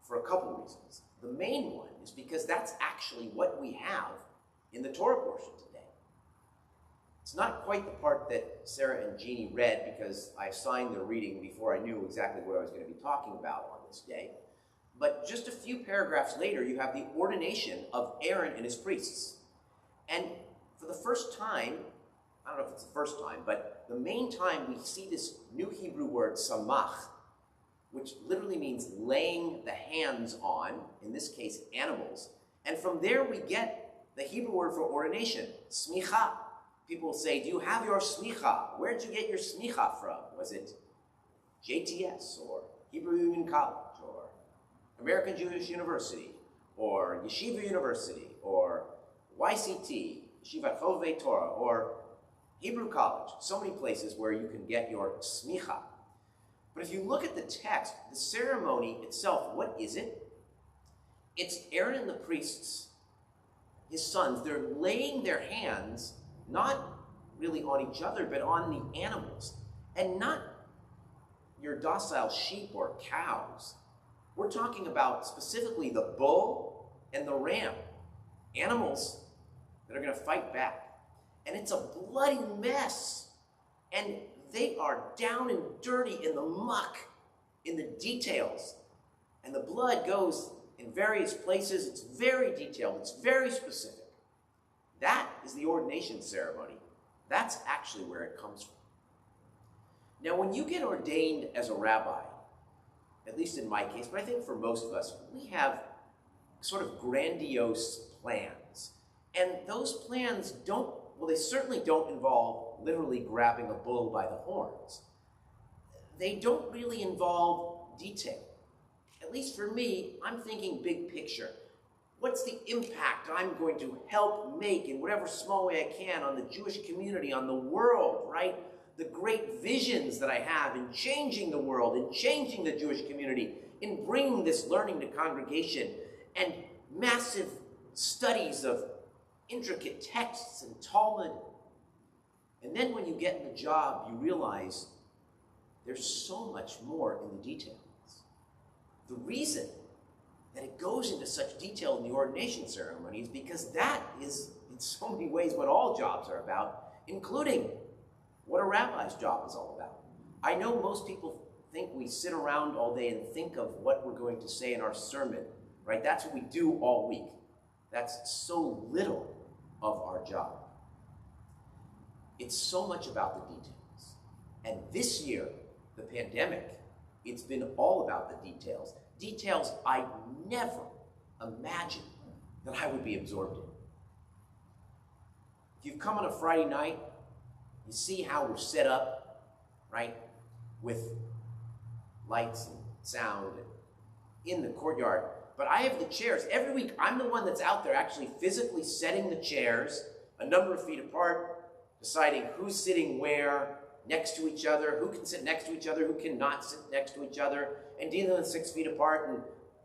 for a couple reasons. The main one is because that's actually what we have in the Torah portion today. It's not quite the part that Sarah and Jeannie read because I assigned their reading before I knew exactly what I was going to be talking about on this day. But just a few paragraphs later, you have the ordination of Aaron and his priests. And for the first time, I don't know if it's the first time, but the main time we see this new Hebrew word, samach, which literally means laying the hands on, in this case, animals. And from there we get the Hebrew word for ordination, smicha. People say, do you have your smicha? Where did you get your smicha from? Was it JTS or Hebrew Union College or American Jewish University or Yeshiva University or YCT, Yeshiva Chovei Torah, or Hebrew College? So many places where you can get your smicha. But if you look at the text, the ceremony itself, what is it? It's Aaron and the priests, his sons. They're laying their hands not really on each other, but on the animals. And not your docile sheep or cows. We're talking about specifically the bull and the ram. Animals that are going to fight back. And it's a bloody mess. And they are down and dirty in the muck, in the details. And the blood goes in various places. It's very detailed. It's very specific. That is the ordination ceremony. That's actually where it comes from. Now, when you get ordained as a rabbi, at least in my case, but I think for most of us, we have sort of grandiose plans. And those plans they certainly don't involve literally grabbing a bull by the horns. They don't really involve detail. At least for me, I'm thinking big picture. What's the impact I'm going to help make in whatever small way I can on the Jewish community, on the world, right? The great visions that I have in changing the world, in changing the Jewish community, in bringing this learning to congregation, and massive studies of intricate texts and Talmud. And then when you get in the job, you realize there's so much more in the details. The reason that it goes into such detail in the ordination ceremony is because that is, in so many ways, what all jobs are about, including what a rabbi's job is all about. I know most people think we sit around all day and think of what we're going to say in our sermon, right? That's what we do all week. That's so little of our job. It's so much about the details. And this year, the pandemic, it's been all about the details. Details I never imagined that I would be absorbed in. If you've come on a Friday night, you see how we're set up, right? With lights and sound in the courtyard. But I have the chairs. Every week, I'm the one that's out there actually physically setting the chairs a number of feet apart, deciding who's sitting where, next to each other, who can sit next to each other, who cannot sit next to each other, and dealing with 6 feet apart. And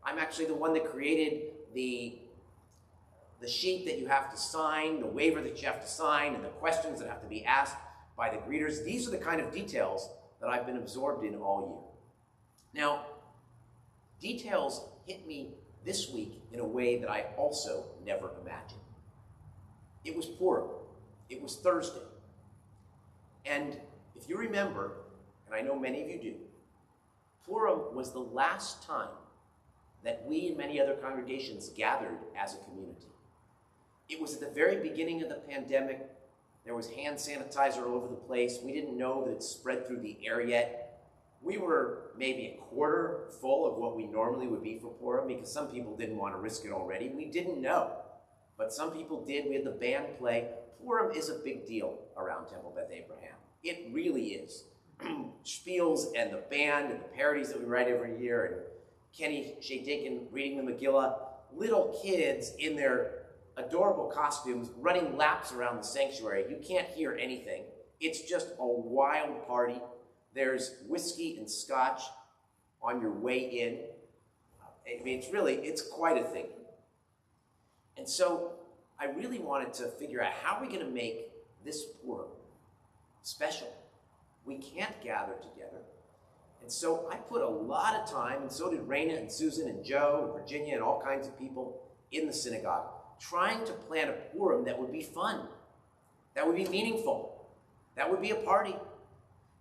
I'm actually the one that created the sheet that you have to sign, the waiver that you have to sign, and the questions that have to be asked by the greeters. These are the kind of details that I've been absorbed in all year. Now, details hit me this week in a way that I also never imagined. It was Purim. It was Thursday. And if you remember, and I know many of you do, Purim was the last time that we and many other congregations gathered as a community. It was at the very beginning of the pandemic. There was hand sanitizer all over the place. We didn't know that it spread through the air yet. We were maybe a quarter full of what we normally would be for Purim because some people didn't want to risk it already. We didn't know, but some people did. We had the band play. Purim is a big deal around Temple Beth Abraham. It really is. Spiels and the band and the parodies that we write every year, and Kenny Shadakin reading the Megillah, little kids in their adorable costumes running laps around the sanctuary. You can't hear anything. It's just a wild party. There's whiskey and scotch on your way in. I mean, it's quite a thing. And so I really wanted to figure out how are we going to make this Purim special. We can't gather together. And so I put a lot of time, and so did Raina and Susan and Joe and Virginia and all kinds of people in the synagogue, trying to plan a Purim that would be fun, that would be meaningful, that would be a party.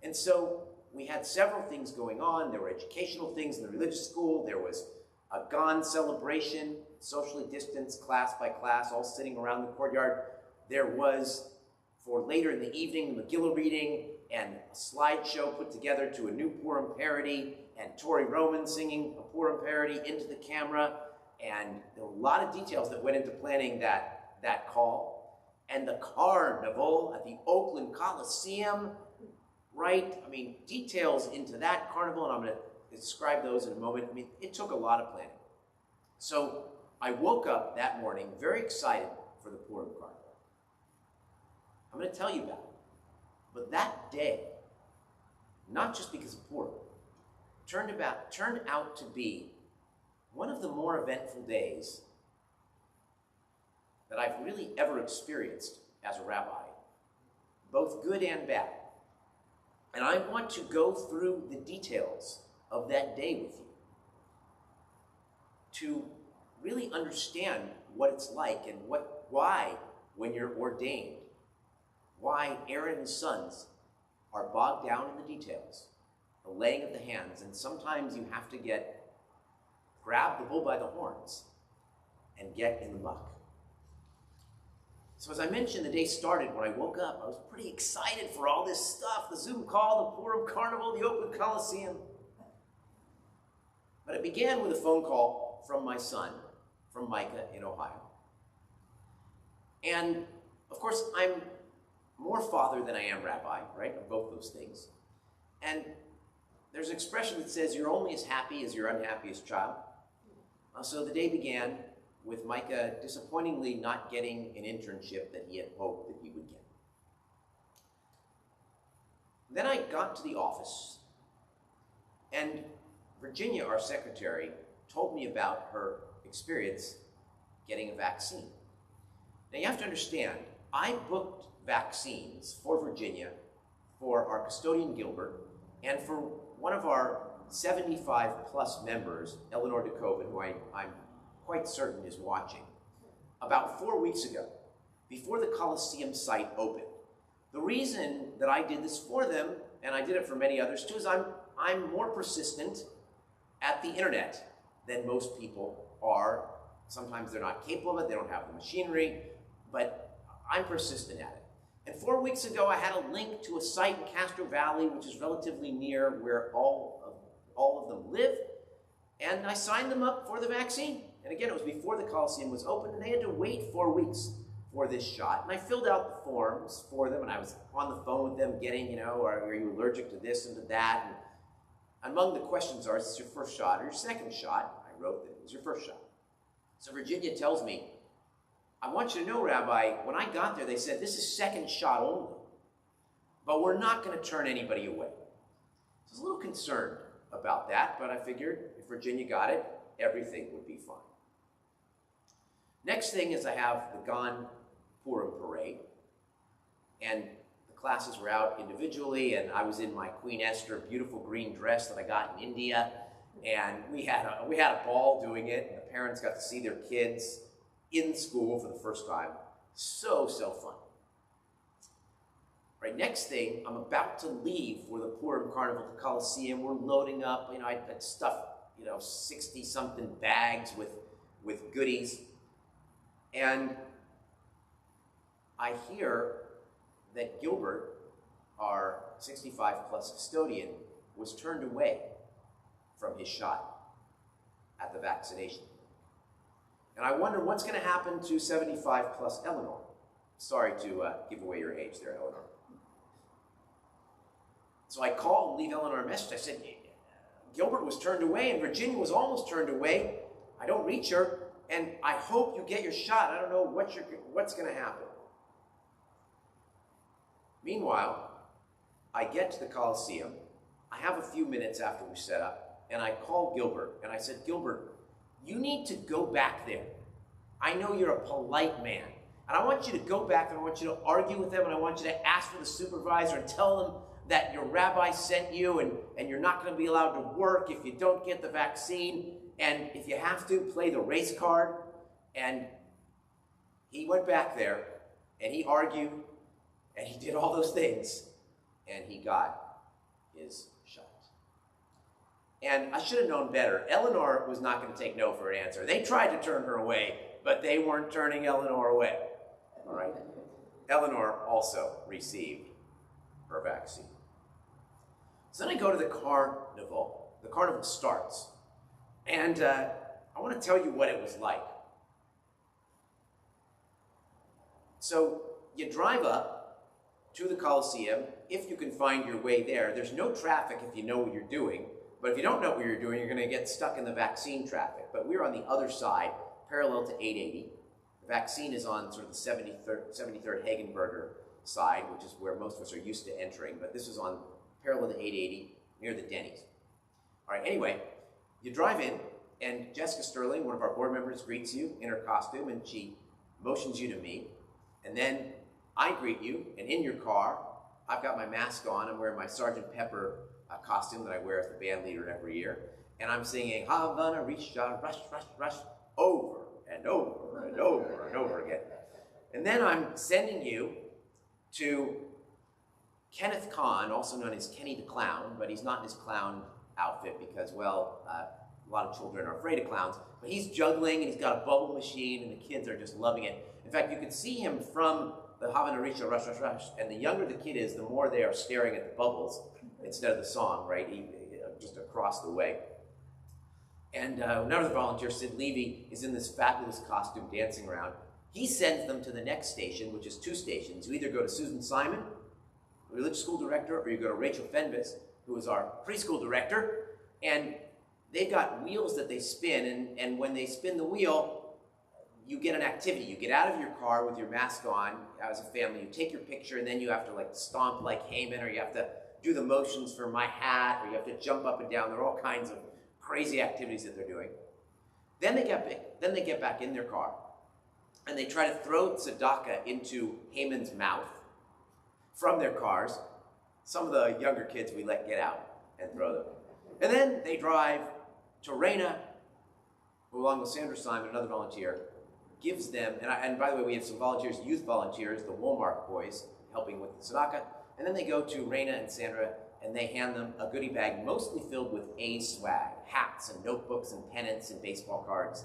And so we had several things going on. There were educational things in the religious school. There was a Gan celebration, socially distanced, class by class, all sitting around the courtyard. There was, for later in the evening, the Megillah reading and a slideshow put together to a new Purim parody, and Tori Roman singing a Purim parody into the camera. And there were a lot of details that went into planning that call. And the carnival at the Oakland Coliseum, right? I mean, details into that carnival, and I'm going to describe those in a moment. I mean, it took a lot of planning. So I woke up that morning very excited for the Purim carnival. I'm going to tell you about it. But that day, not just because of Purim, turned out to be one of the more eventful days that I've really ever experienced as a rabbi, both good and bad. And I want to go through the details of that day with you to really understand what it's like and why, when you're ordained, why Aaron and his sons are bogged down in the details, the laying of the hands, and sometimes you have to grab the bull by the horns and get in the muck. So as I mentioned, the day started when I woke up. I was pretty excited for all this stuff, the Zoom call, the Purim Carnival, the Oakland Coliseum. But it began with a phone call from my son, from Micah in Ohio. And of course, I'm more father than I am rabbi, right? I'm both those things. And there's an expression that says you're only as happy as your unhappiest child. So the day began with Micah disappointingly not getting an internship that he had hoped that he would get. Then I got to the office, and Virginia, our secretary, told me about her experience getting a vaccine. Now you have to understand, I booked vaccines for Virginia, for our custodian Gilbert, and for one of our 75 plus members, Eleanor DeKoven, who I'm quite certain is watching, about 4 weeks ago, before the Coliseum site opened. The reason that I did this for them, and I did it for many others too, is I'm more persistent at the internet than most people are. Sometimes they're not capable of it, they don't have the machinery, but I'm persistent at it. And 4 weeks ago, I had a link to a site in Castro Valley, which is relatively near where all of them live, and I signed them up for the vaccine. And again, it was before the Coliseum was open, and they had to wait 4 weeks for this shot. And I filled out the forms for them, and I was on the phone with them getting, are you allergic to this and to that? And among the questions are, is this your first shot or your second shot? I wrote that it was your first shot. So Virginia tells me, I want you to know, Rabbi, when I got there, they said, this is second shot only, but we're not going to turn anybody away. So I was a little concerned about that, but I figured if Virginia got it, everything would be fine. Next thing is I have the Gan Purim parade, and the classes were out individually, and I was in my Queen Esther beautiful green dress that I got in India, and we had a ball doing it, and the parents got to see their kids in school for the first time. So fun. Right, next thing, I'm about to leave for the Purim Carnival at the Coliseum. We're loading up, I had stuffed, 60-something bags with goodies. And I hear that Gilbert, our 65-plus custodian, was turned away from his shot at the vaccination. And I wonder what's going to happen to 75-plus Eleanor. Sorry to give away your age there, Eleanor. So I called and leave Eleanor a message. I said, Gilbert was turned away, and Virginia was almost turned away. I don't reach her, and I hope you get your shot. I don't know what's going to happen. Meanwhile, I get to the Coliseum. I have a few minutes after we set up, and I called Gilbert, and I said, Gilbert, you need to go back there. I know you're a polite man, and I want you to go back there. I want you to argue with them, and I want you to ask for the supervisor and tell them that your rabbi sent you, and you're not going to be allowed to work if you don't get the vaccine, and if you have to, play the race card. And he went back there, and he argued, and he did all those things, and he got his shot. And I should have known better. Eleanor was not going to take no for an answer. They tried to turn her away, but they weren't turning Eleanor away. All right? Eleanor also received her vaccine. So then I go to the carnival. The carnival starts. And I want to tell you what it was like. So you drive up to the Coliseum, if you can find your way there. There's no traffic if you know what you're doing. But if you don't know what you're doing, you're going to get stuck in the vaccine traffic. But we're on the other side, parallel to 880. The vaccine is on sort of the 73rd Hagenberger side, which is where most of us are used to entering. But this is on parallel to 880, near the Denny's. All right, anyway, you drive in, and Jessica Sterling, one of our board members, greets you in her costume, and she motions you to me. And then I greet you, and in your car, I've got my mask on. I'm wearing my Sgt. Pepper costume that I wear as the band leader every year. And I'm singing, Havana, Risha, rush, rush, rush, over and over and over and over again. And then I'm sending you to Kenneth Kahn, also known as Kenny the Clown, but he's not in his clown outfit because, well, a lot of children are afraid of clowns. But he's juggling, and he's got a bubble machine, and the kids are just loving it. In fact, you can see him from the Havana Risha, rush, rush, rush. And the younger the kid is, the more they are staring at the bubbles instead of the song, right? Just across the way. And another volunteer, Sid Levy, is in this fabulous costume dancing around. He sends them to the next station, which is 2 stations. You either go to Susan Simon, religious school director, or you go to Rachel Fenvis, who is our preschool director. And they've got wheels that they spin, and when they spin the wheel, you get an activity. You get out of your car with your mask on as a family, you take your picture, and then you have to like stomp like Haman, or you have to do the motions for my hat, or you have to jump up and down. There are all kinds of crazy activities that they're doing. Then they get back in their car, and they try to throw tzedakah into Haman's mouth from their cars. Some of the younger kids we let get out and throw them. And then they drive to Raina, who along with Sandra Simon, another volunteer, gives them, and by the way, we have some volunteers, youth volunteers, the Walmart boys, helping with the tzedakah. And then they go to Raina and Sandra, and they hand them a goodie bag mostly filled with A's swag, hats and notebooks and pennants and baseball cards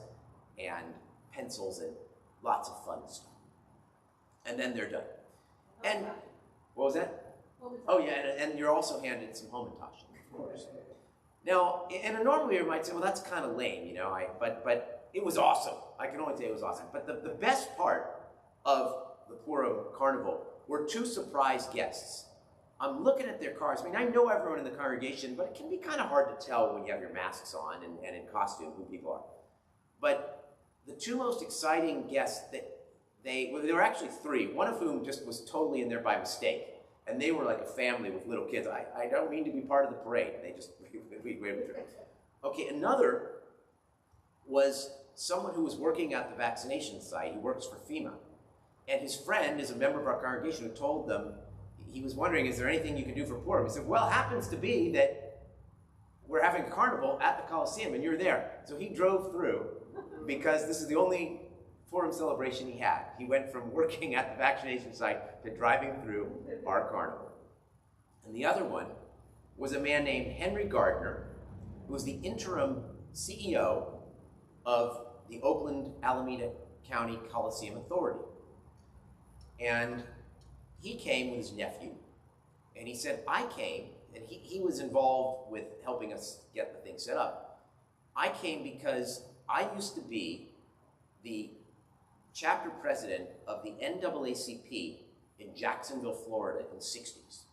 and pencils and lots of fun stuff. And then they're done. And what was that? Oh yeah, and you're also handed some Hamantash, of course. Now, in a normal year, you might say, well, that's kind of lame, you know, but it was awesome. I can only say it was awesome. But the best part of the Purim Carnival were 2 surprise guests. I'm looking at their cars. I mean, I know everyone in the congregation, but it can be kind of hard to tell when you have your masks on and in costume who people are. But the 2 most exciting guests, there were actually 3, one of whom just was totally in there by mistake. And they were like a family with little kids. I don't mean to be part of the parade. They just, we waved through. Okay, another was someone who was working at the vaccination site. He works for FEMA. And his friend is a member of our congregation who told them, he was wondering, is there anything you can do for Purim? He said, well, it happens to be that we're having a carnival at the Coliseum and you're there. So he drove through because this is the only Purim celebration he had. He went from working at the vaccination site to driving through our carnival. And the other one was a man named Henry Gardner, who was the interim CEO of the Oakland-Alameda County Coliseum Authority. And he came with his nephew, and he said, I came, and he was involved with helping us get the thing set up. I came because I used to be the chapter president of the NAACP in Jacksonville, Florida in the 60s.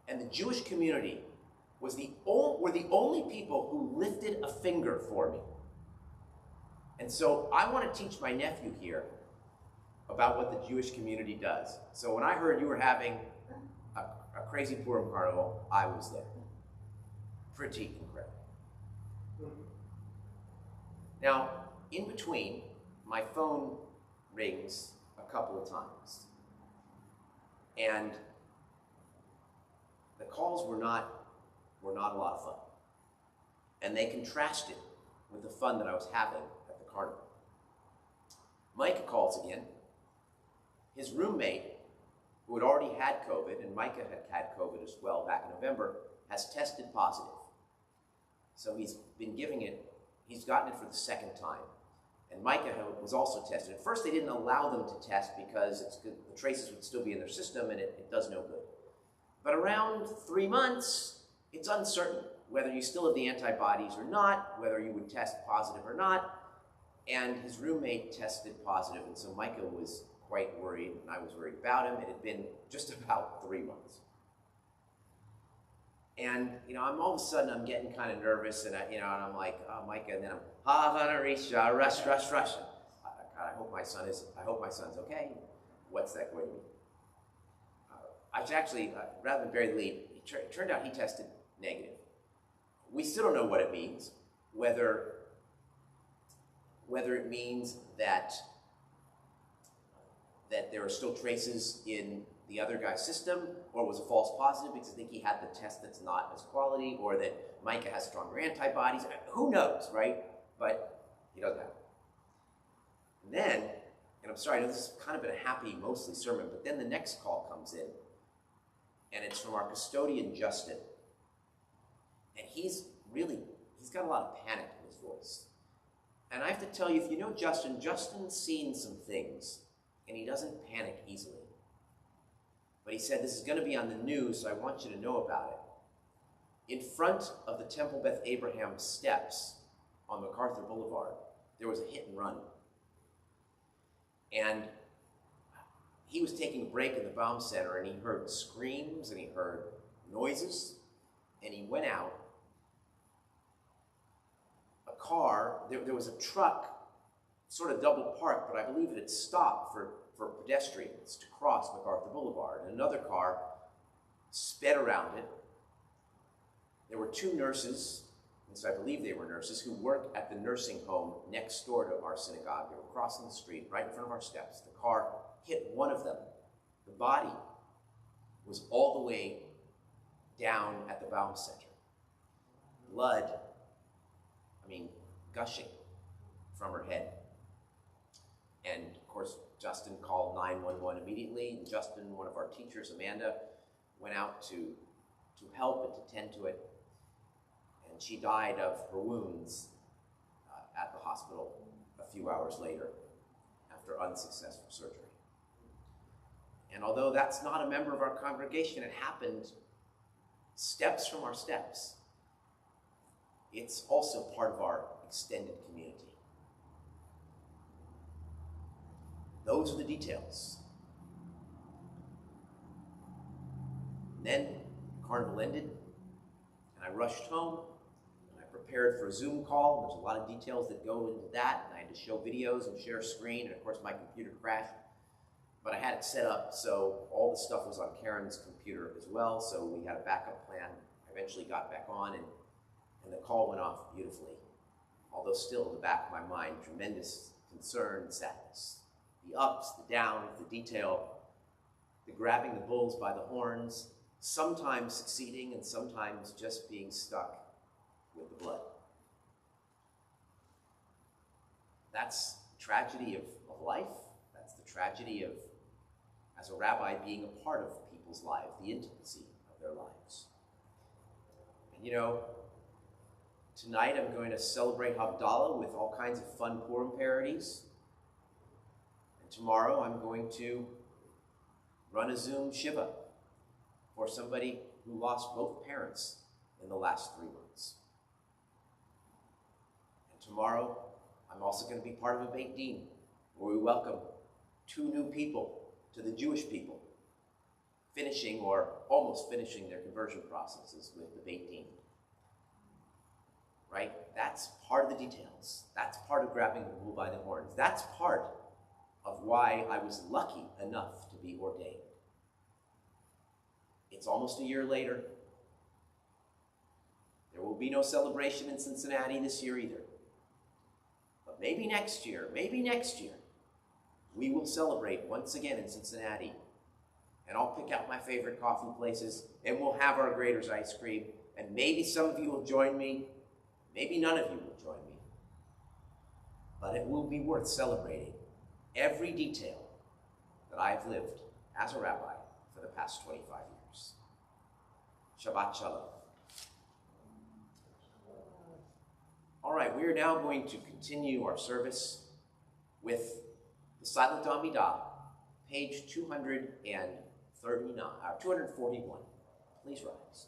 And the Jewish community were the only people who lifted a finger for me. And so I want to teach my nephew here about what the Jewish community does. So when I heard you were having a crazy Purim carnival, I was there. Pretty incredible. Now, in between, my phone rings a couple of times. And the calls were not a lot of fun. And they contrasted with the fun that I was having at the carnival. Micah calls again, his roommate, who had already had COVID, and Micah had COVID as well back in November, has tested positive. So he's been he's gotten it for the second time. And Micah was also tested. At first, they didn't allow them to test because the traces would still be in their system, and it does no good. But around 3 months, it's uncertain whether you still have the antibodies or not, whether you would test positive or not. And his roommate tested positive, and so Micah was quite worried, and I was worried about him. It had been just about 3 months. And, I'm all of a sudden, I'm getting kind of nervous, and I'm like, oh, Micah, and then I'm, rush. God, I hope my son's okay. What's that going to mean? I should actually, rather than bury the lead, it turned out he tested negative. We still don't know what it means, whether it means that there are still traces in the other guy's system, or was a false positive because I think he had the test that's not as quality, or that Micah has stronger antibodies. Who knows, right? But he doesn't have it. And then, and I'm sorry, I know this has kind of been a happy, mostly sermon, but then the next call comes in, and it's from our custodian, Justin. And he's got a lot of panic in his voice. And I have to tell you, if you know Justin, Justin's seen some things, and he doesn't panic easily. But he said, this is going to be on the news, so I want you to know about it. In front of the Temple Beth Abraham steps on MacArthur Boulevard, there was a hit and run. And he was taking a break in the Baum Center, and he heard screams, and he heard noises, and he went out. A car, there was a truck, sort of double parked, but I believe it had stopped for pedestrians to cross MacArthur Boulevard. And another car sped around it. There were 2 nurses, at least I believe they were nurses, who worked at the nursing home next door to our synagogue. They were crossing the street right in front of our steps. The car hit one of them. The body was all the way down at the Baum Center. Blood, gushing from her head. And of course, Justin called 911 immediately. And Justin, one of our teachers, Amanda, went out to help and to tend to it. And she died of her wounds at the hospital a few hours later after unsuccessful surgery. And although that's not a member of our congregation, it happened steps from our steps. It's also part of our extended community. Those are the details. And then Carnival ended, and I rushed home, and I prepared for a Zoom call. There's a lot of details that go into that, and I had to show videos and share screen, and of course my computer crashed. But I had it set up so all the stuff was on Karen's computer as well, so we had a backup plan. I eventually got back on, and the call went off beautifully. Although still in the back of my mind, tremendous concern and sadness. The ups, the downs, the detail, the grabbing the bulls by the horns, sometimes succeeding and sometimes just being stuck with the blood. That's the tragedy of life. That's the tragedy of, as a rabbi, being a part of people's lives, the intimacy of their lives. And tonight I'm going to celebrate Havdalah with all kinds of fun Purim parodies. And tomorrow I'm going to run a Zoom Shiva for somebody who lost both parents in the last 3 months. And tomorrow I'm also going to be part of a Beit Din, where we welcome 2 new people to the Jewish people, finishing or almost finishing their conversion processes with the Beit Din. Right? That's part of the details. That's part of grabbing the bull by the horns. That's part of why I was lucky enough to be ordained. It's almost a year later. There will be no celebration in Cincinnati this year either. But maybe next year, we will celebrate once again in Cincinnati. And I'll pick out my favorite coffee places, and we'll have our Grater's ice cream, and maybe some of you will join me. Maybe none of you will join me. But it will be worth celebrating every detail that that I have lived as a rabbi for the past 25 years. Shabbat Shalom. All right, we are now going to continue our service with the Silent Amidah, page 241. Please rise.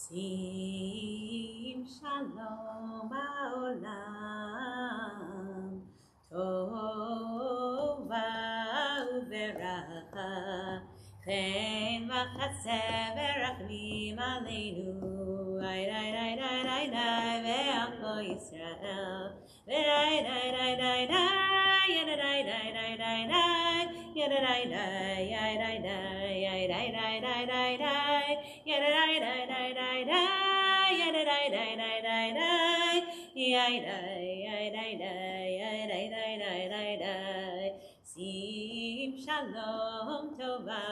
Sim shalom ba'olam, tova uveracha, chen v'chaseh v'rachmim aleinu, ay day day day day day ve'achlo Yisrael, day day day day day, yada day day day day day, yada day day day day day, yada day day day day day, yada day day day day day, yada day day day day day, yada day day day yada day day day day. Sim shalom tova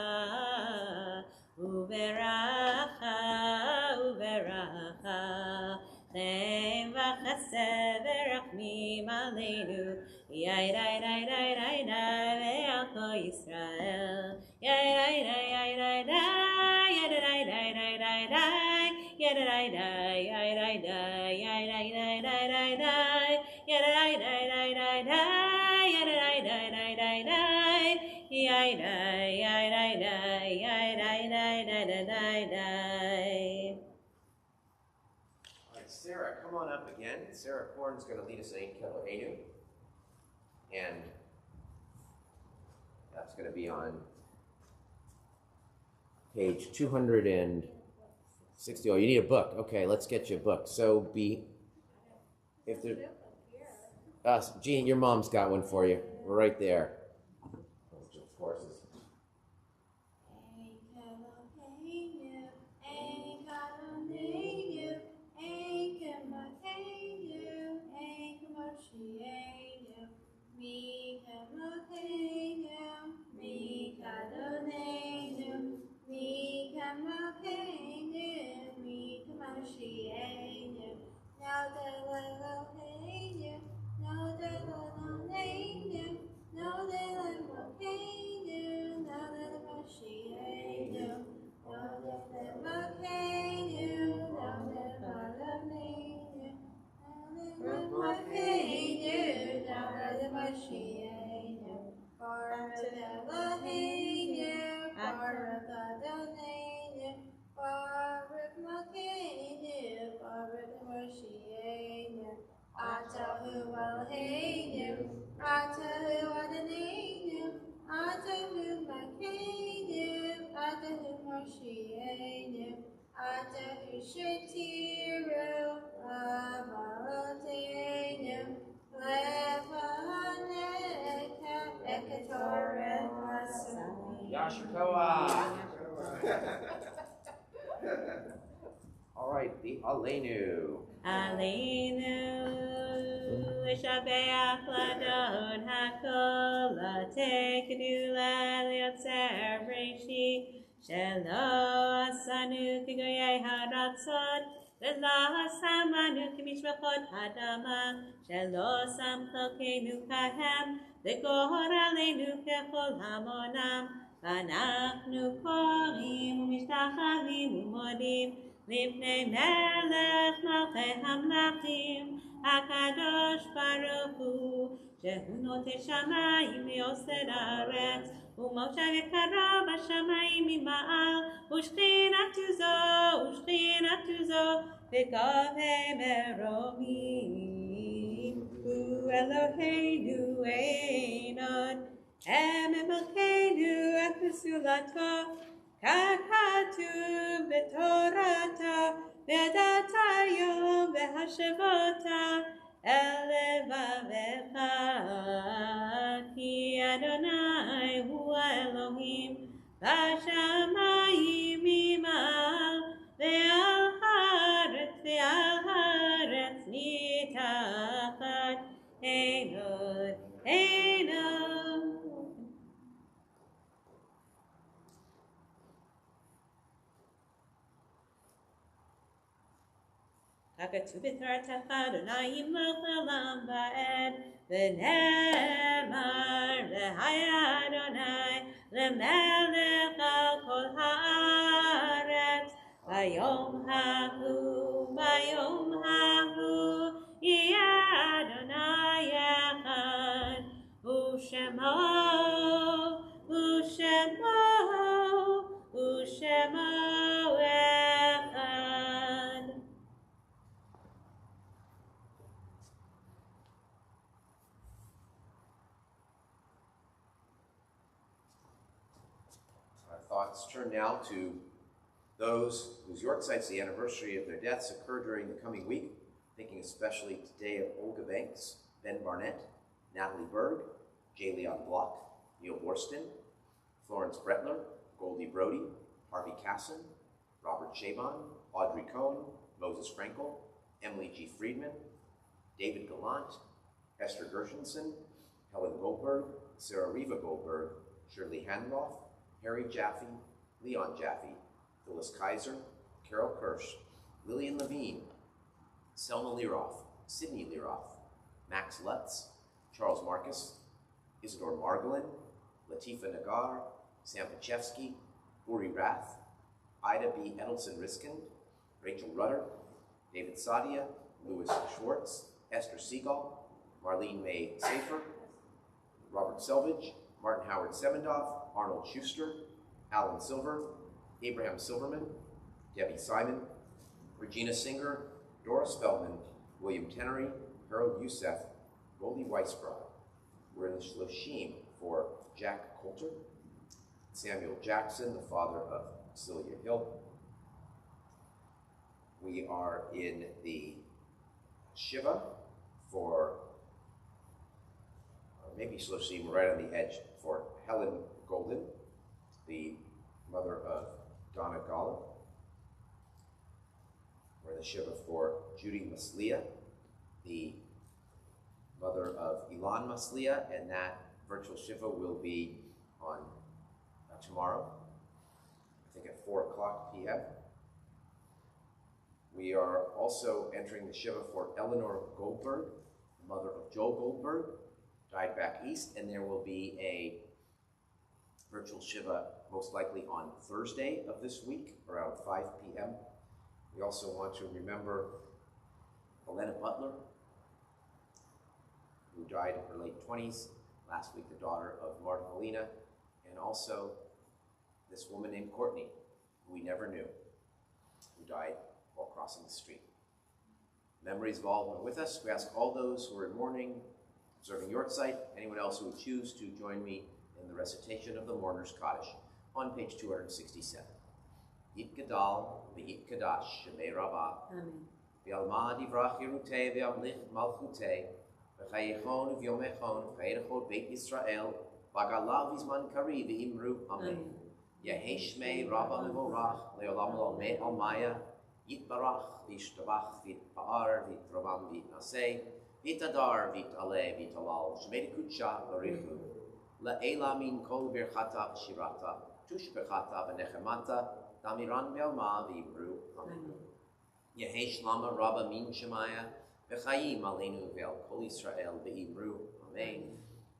uveracha uveracha, chen v'chaseh v'rachmim aleinu, yada day day day day ve'achlo Yisrael, yada day day day day, yada day day day day day, yada day day yada day yada day day day day, yada day day day day day, yada day day day day day, yada yada day yada day day day day. All right, Sarah, come on up again. Sarah Korn's going to lead us in Kelohenu. And that's going to be on page 260. Oh, you need a book. Okay, let's get you a book. So if there, Jean, your mom's got one for you. We're right there. Of course. All right, the Aleinu. Aleinu, Shabbat Ladon Hakol, Latekenu Laliotzer Reshi, Shelo Asanu Kigoyei Haratzot, Vela Samanu Kimishmachot Hadama, Shelo Sam Chalkenu Kahem, Vegor Aleinu Kechol Hamonam, Vanachnu Korim, Mishtachavim Umodim, Lifnei Melech Malchei Hamlachim, HaKadosh Baruch Hu, Shehu Notei Shamayim Yosed Haaretz, Umoshe V'karo B'Shamayim Mima'al, Ushchinatu Zo, V'kovei Meromim, Hu Eloheinu Ein Od, Em Eloheinu Epesulato, Kakatu betorata, vedata yom v'hashevota, elevavecha, ki Adonai hu Elohim, v'shamayim imal, ve'al haaretz nitachat, ein od. Hakatu b'tartach Adonai yimloch l'olam va'ed, v'nemar v'haya Adonai l'melech al kol haaretz, v'yom hahu, yeh Adonai echad, u'shemo echad. Thoughts turn now to those whose yortzites, the anniversary of their deaths, occur during the coming week, thinking especially today of Olga Banks, Ben Barnett, Natalie Berg, J. Leon Block, Neil Borston, Florence Bretler, Goldie Brody, Harvey Casson, Robert Chabon, Audrey Cohn, Moses Frankel, Emily G. Friedman, David Gallant, Esther Gershenson, Helen Goldberg, Sarah Riva Goldberg, Shirley Hanloff, Harry Jaffe, Leon Jaffe, Phyllis Kaiser, Carol Kirsch, Lillian Levine, Selma Leroff, Sydney Leroff, Max Lutz, Charles Marcus, Isidore Margolin, Latifa Nagar, Sam Pachevsky, Uri Rath, Ida B. Edelson-Riskin, Rachel Rudder, David Sadia, Louis Schwartz, Esther Seagal, Marlene May Safer, Robert Selvage, Martin Howard Semendoff, Arnold Schuster, Alan Silver, Abraham Silverman, Debbie Simon, Regina Singer, Doris Feldman, William Tenery, Harold Youssef, Goldie Weisbrod, We're in the Shloshim for Jack Coulter, Samuel Jackson, the father of Celia Hill. We are in the Shiva for, or maybe Shloshim, right on the edge, for Helen Golden, the mother of Donna Gala. We're in the Shiva for Judy Maslia, the mother of Ilan Maslia, and that virtual Shiva will be on tomorrow, I think at 4 o'clock p.m. We are also entering the Shiva for Eleanor Goldberg, mother of Joe Goldberg, died back east, and there will be a virtual Shiva most likely on Thursday of this week around 5 p.m. We also want to remember Elena Butler, who died in her late 20s, last week the daughter of Martin Molina, and also this woman named Courtney, who we never knew, who died while crossing the street. Memories of all who are with us. We ask all those who are in mourning, observing Yortzeit, anyone else who would choose to join me in the recitation of the Mourner's Kaddish on page 267. Yit Gadal, V'yit Kadash, Shemei Rabbah. Amen. V'alma divrach Yerutei, V'amlich Malchutei, V'chayechon V'yomechon, V'chayechon Beit Yisrael, V'agalav V'zman Kari V'imru. Amen. Yehei Shmei Rabbah Mevorach, Le'olam L'olmei Almaya, Yitbarach, V'yishtabach, V'yitpa'ar, V'yitrobam, V'yitnaseh, V'yitadar, V'yitaleh, V'yitalal, Shmei Kudsha, L'richu, La'ela min kol birchata v'shirata, tushbechata v'nechemata, Damiran Be'alma V'yimru. Amen. Yehei Shlama Rabba min Shemaya, V'chayim Aleinu Ve'al Kol Yisrael V'yimru. Amen.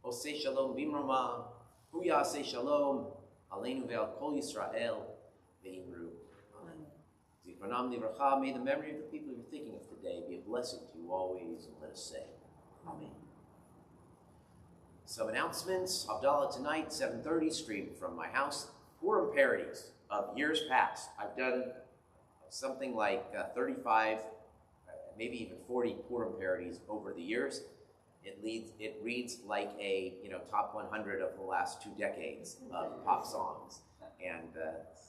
Osei Shalom Bimrama, Hu Yasei Shalom, Aleinu Ve'al Kol Yisrael V'yimru. Amen. Zikronam Livracha, may the memory of the people you're thinking of today be a blessing to you always, and let us say, Amen. Some announcements. Havdalah tonight, 7:30, streamed from my house. Purim parodies of years past. I've done something like 35, maybe even 40 Purim parodies over the years. It reads like a top 100 of the last 2 decades of pop songs, and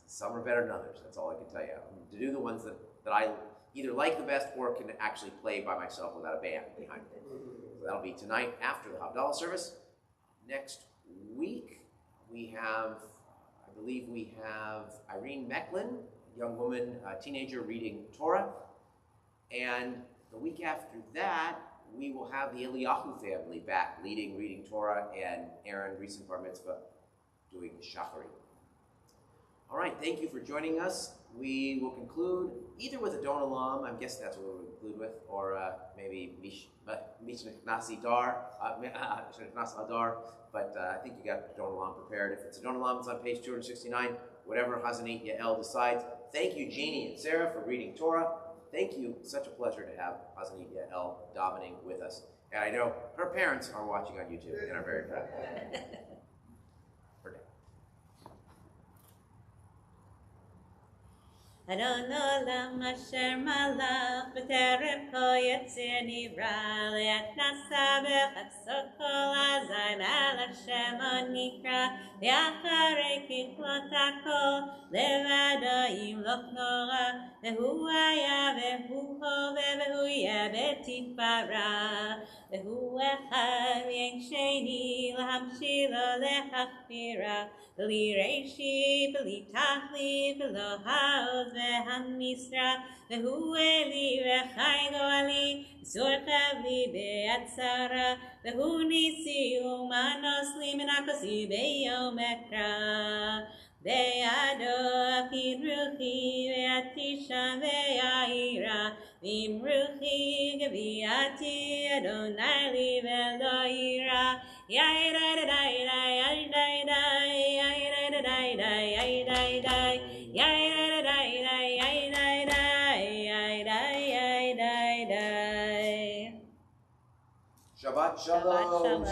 some are better than others. That's all I can tell you. To do the ones that I either like the best or can actually play by myself without a band behind me. So that'll be tonight after the Havdalah service. Next week, I believe we have Irene Mecklin, a young woman, a teenager reading Torah. And the week after that, we will have the Eliyahu family back leading reading Torah, and Aaron, recent bar mitzvah, doing Shacharit. All right, thank you for joining us. We will conclude either with a Don Olam, I'm guessing that's what we'll conclude with, or maybe Mishnah Nasi Adar, but I think you got Don Olam prepared. If it's a Don Olam, it's on page 269, whatever Hazanit Yael decides. Thank you, Jeannie and Sarah, for reading Torah. Thank you. Such a pleasure to have Hazanit Yael davening with us. And I know her parents are watching on YouTube and are very proud. Adon olam asher malach b'terem kol yetzir nivra le'at nasa b'chatzot kol azay malach shemo nikra le'acharei kichlot hakol levado yimloch nora vehu haya vehu hove vehu yeh betitbara vehu echad v'yein sheni lahamshilo lechachmira v'li reishi v'li tachli v'lo haoz v'hamisra v'hu eli v'chai goali v'sorcha v'li be'atzara v'hu nisi u'manos li menakosi be'yom ekra ve'ado akid ruchi ve'atisha ve'yaira v'im ruchi g'vi'ati Adonai li ve'lo yira yaira da-da-da yaira-da-da yaira-da-da Shabbat Shalom.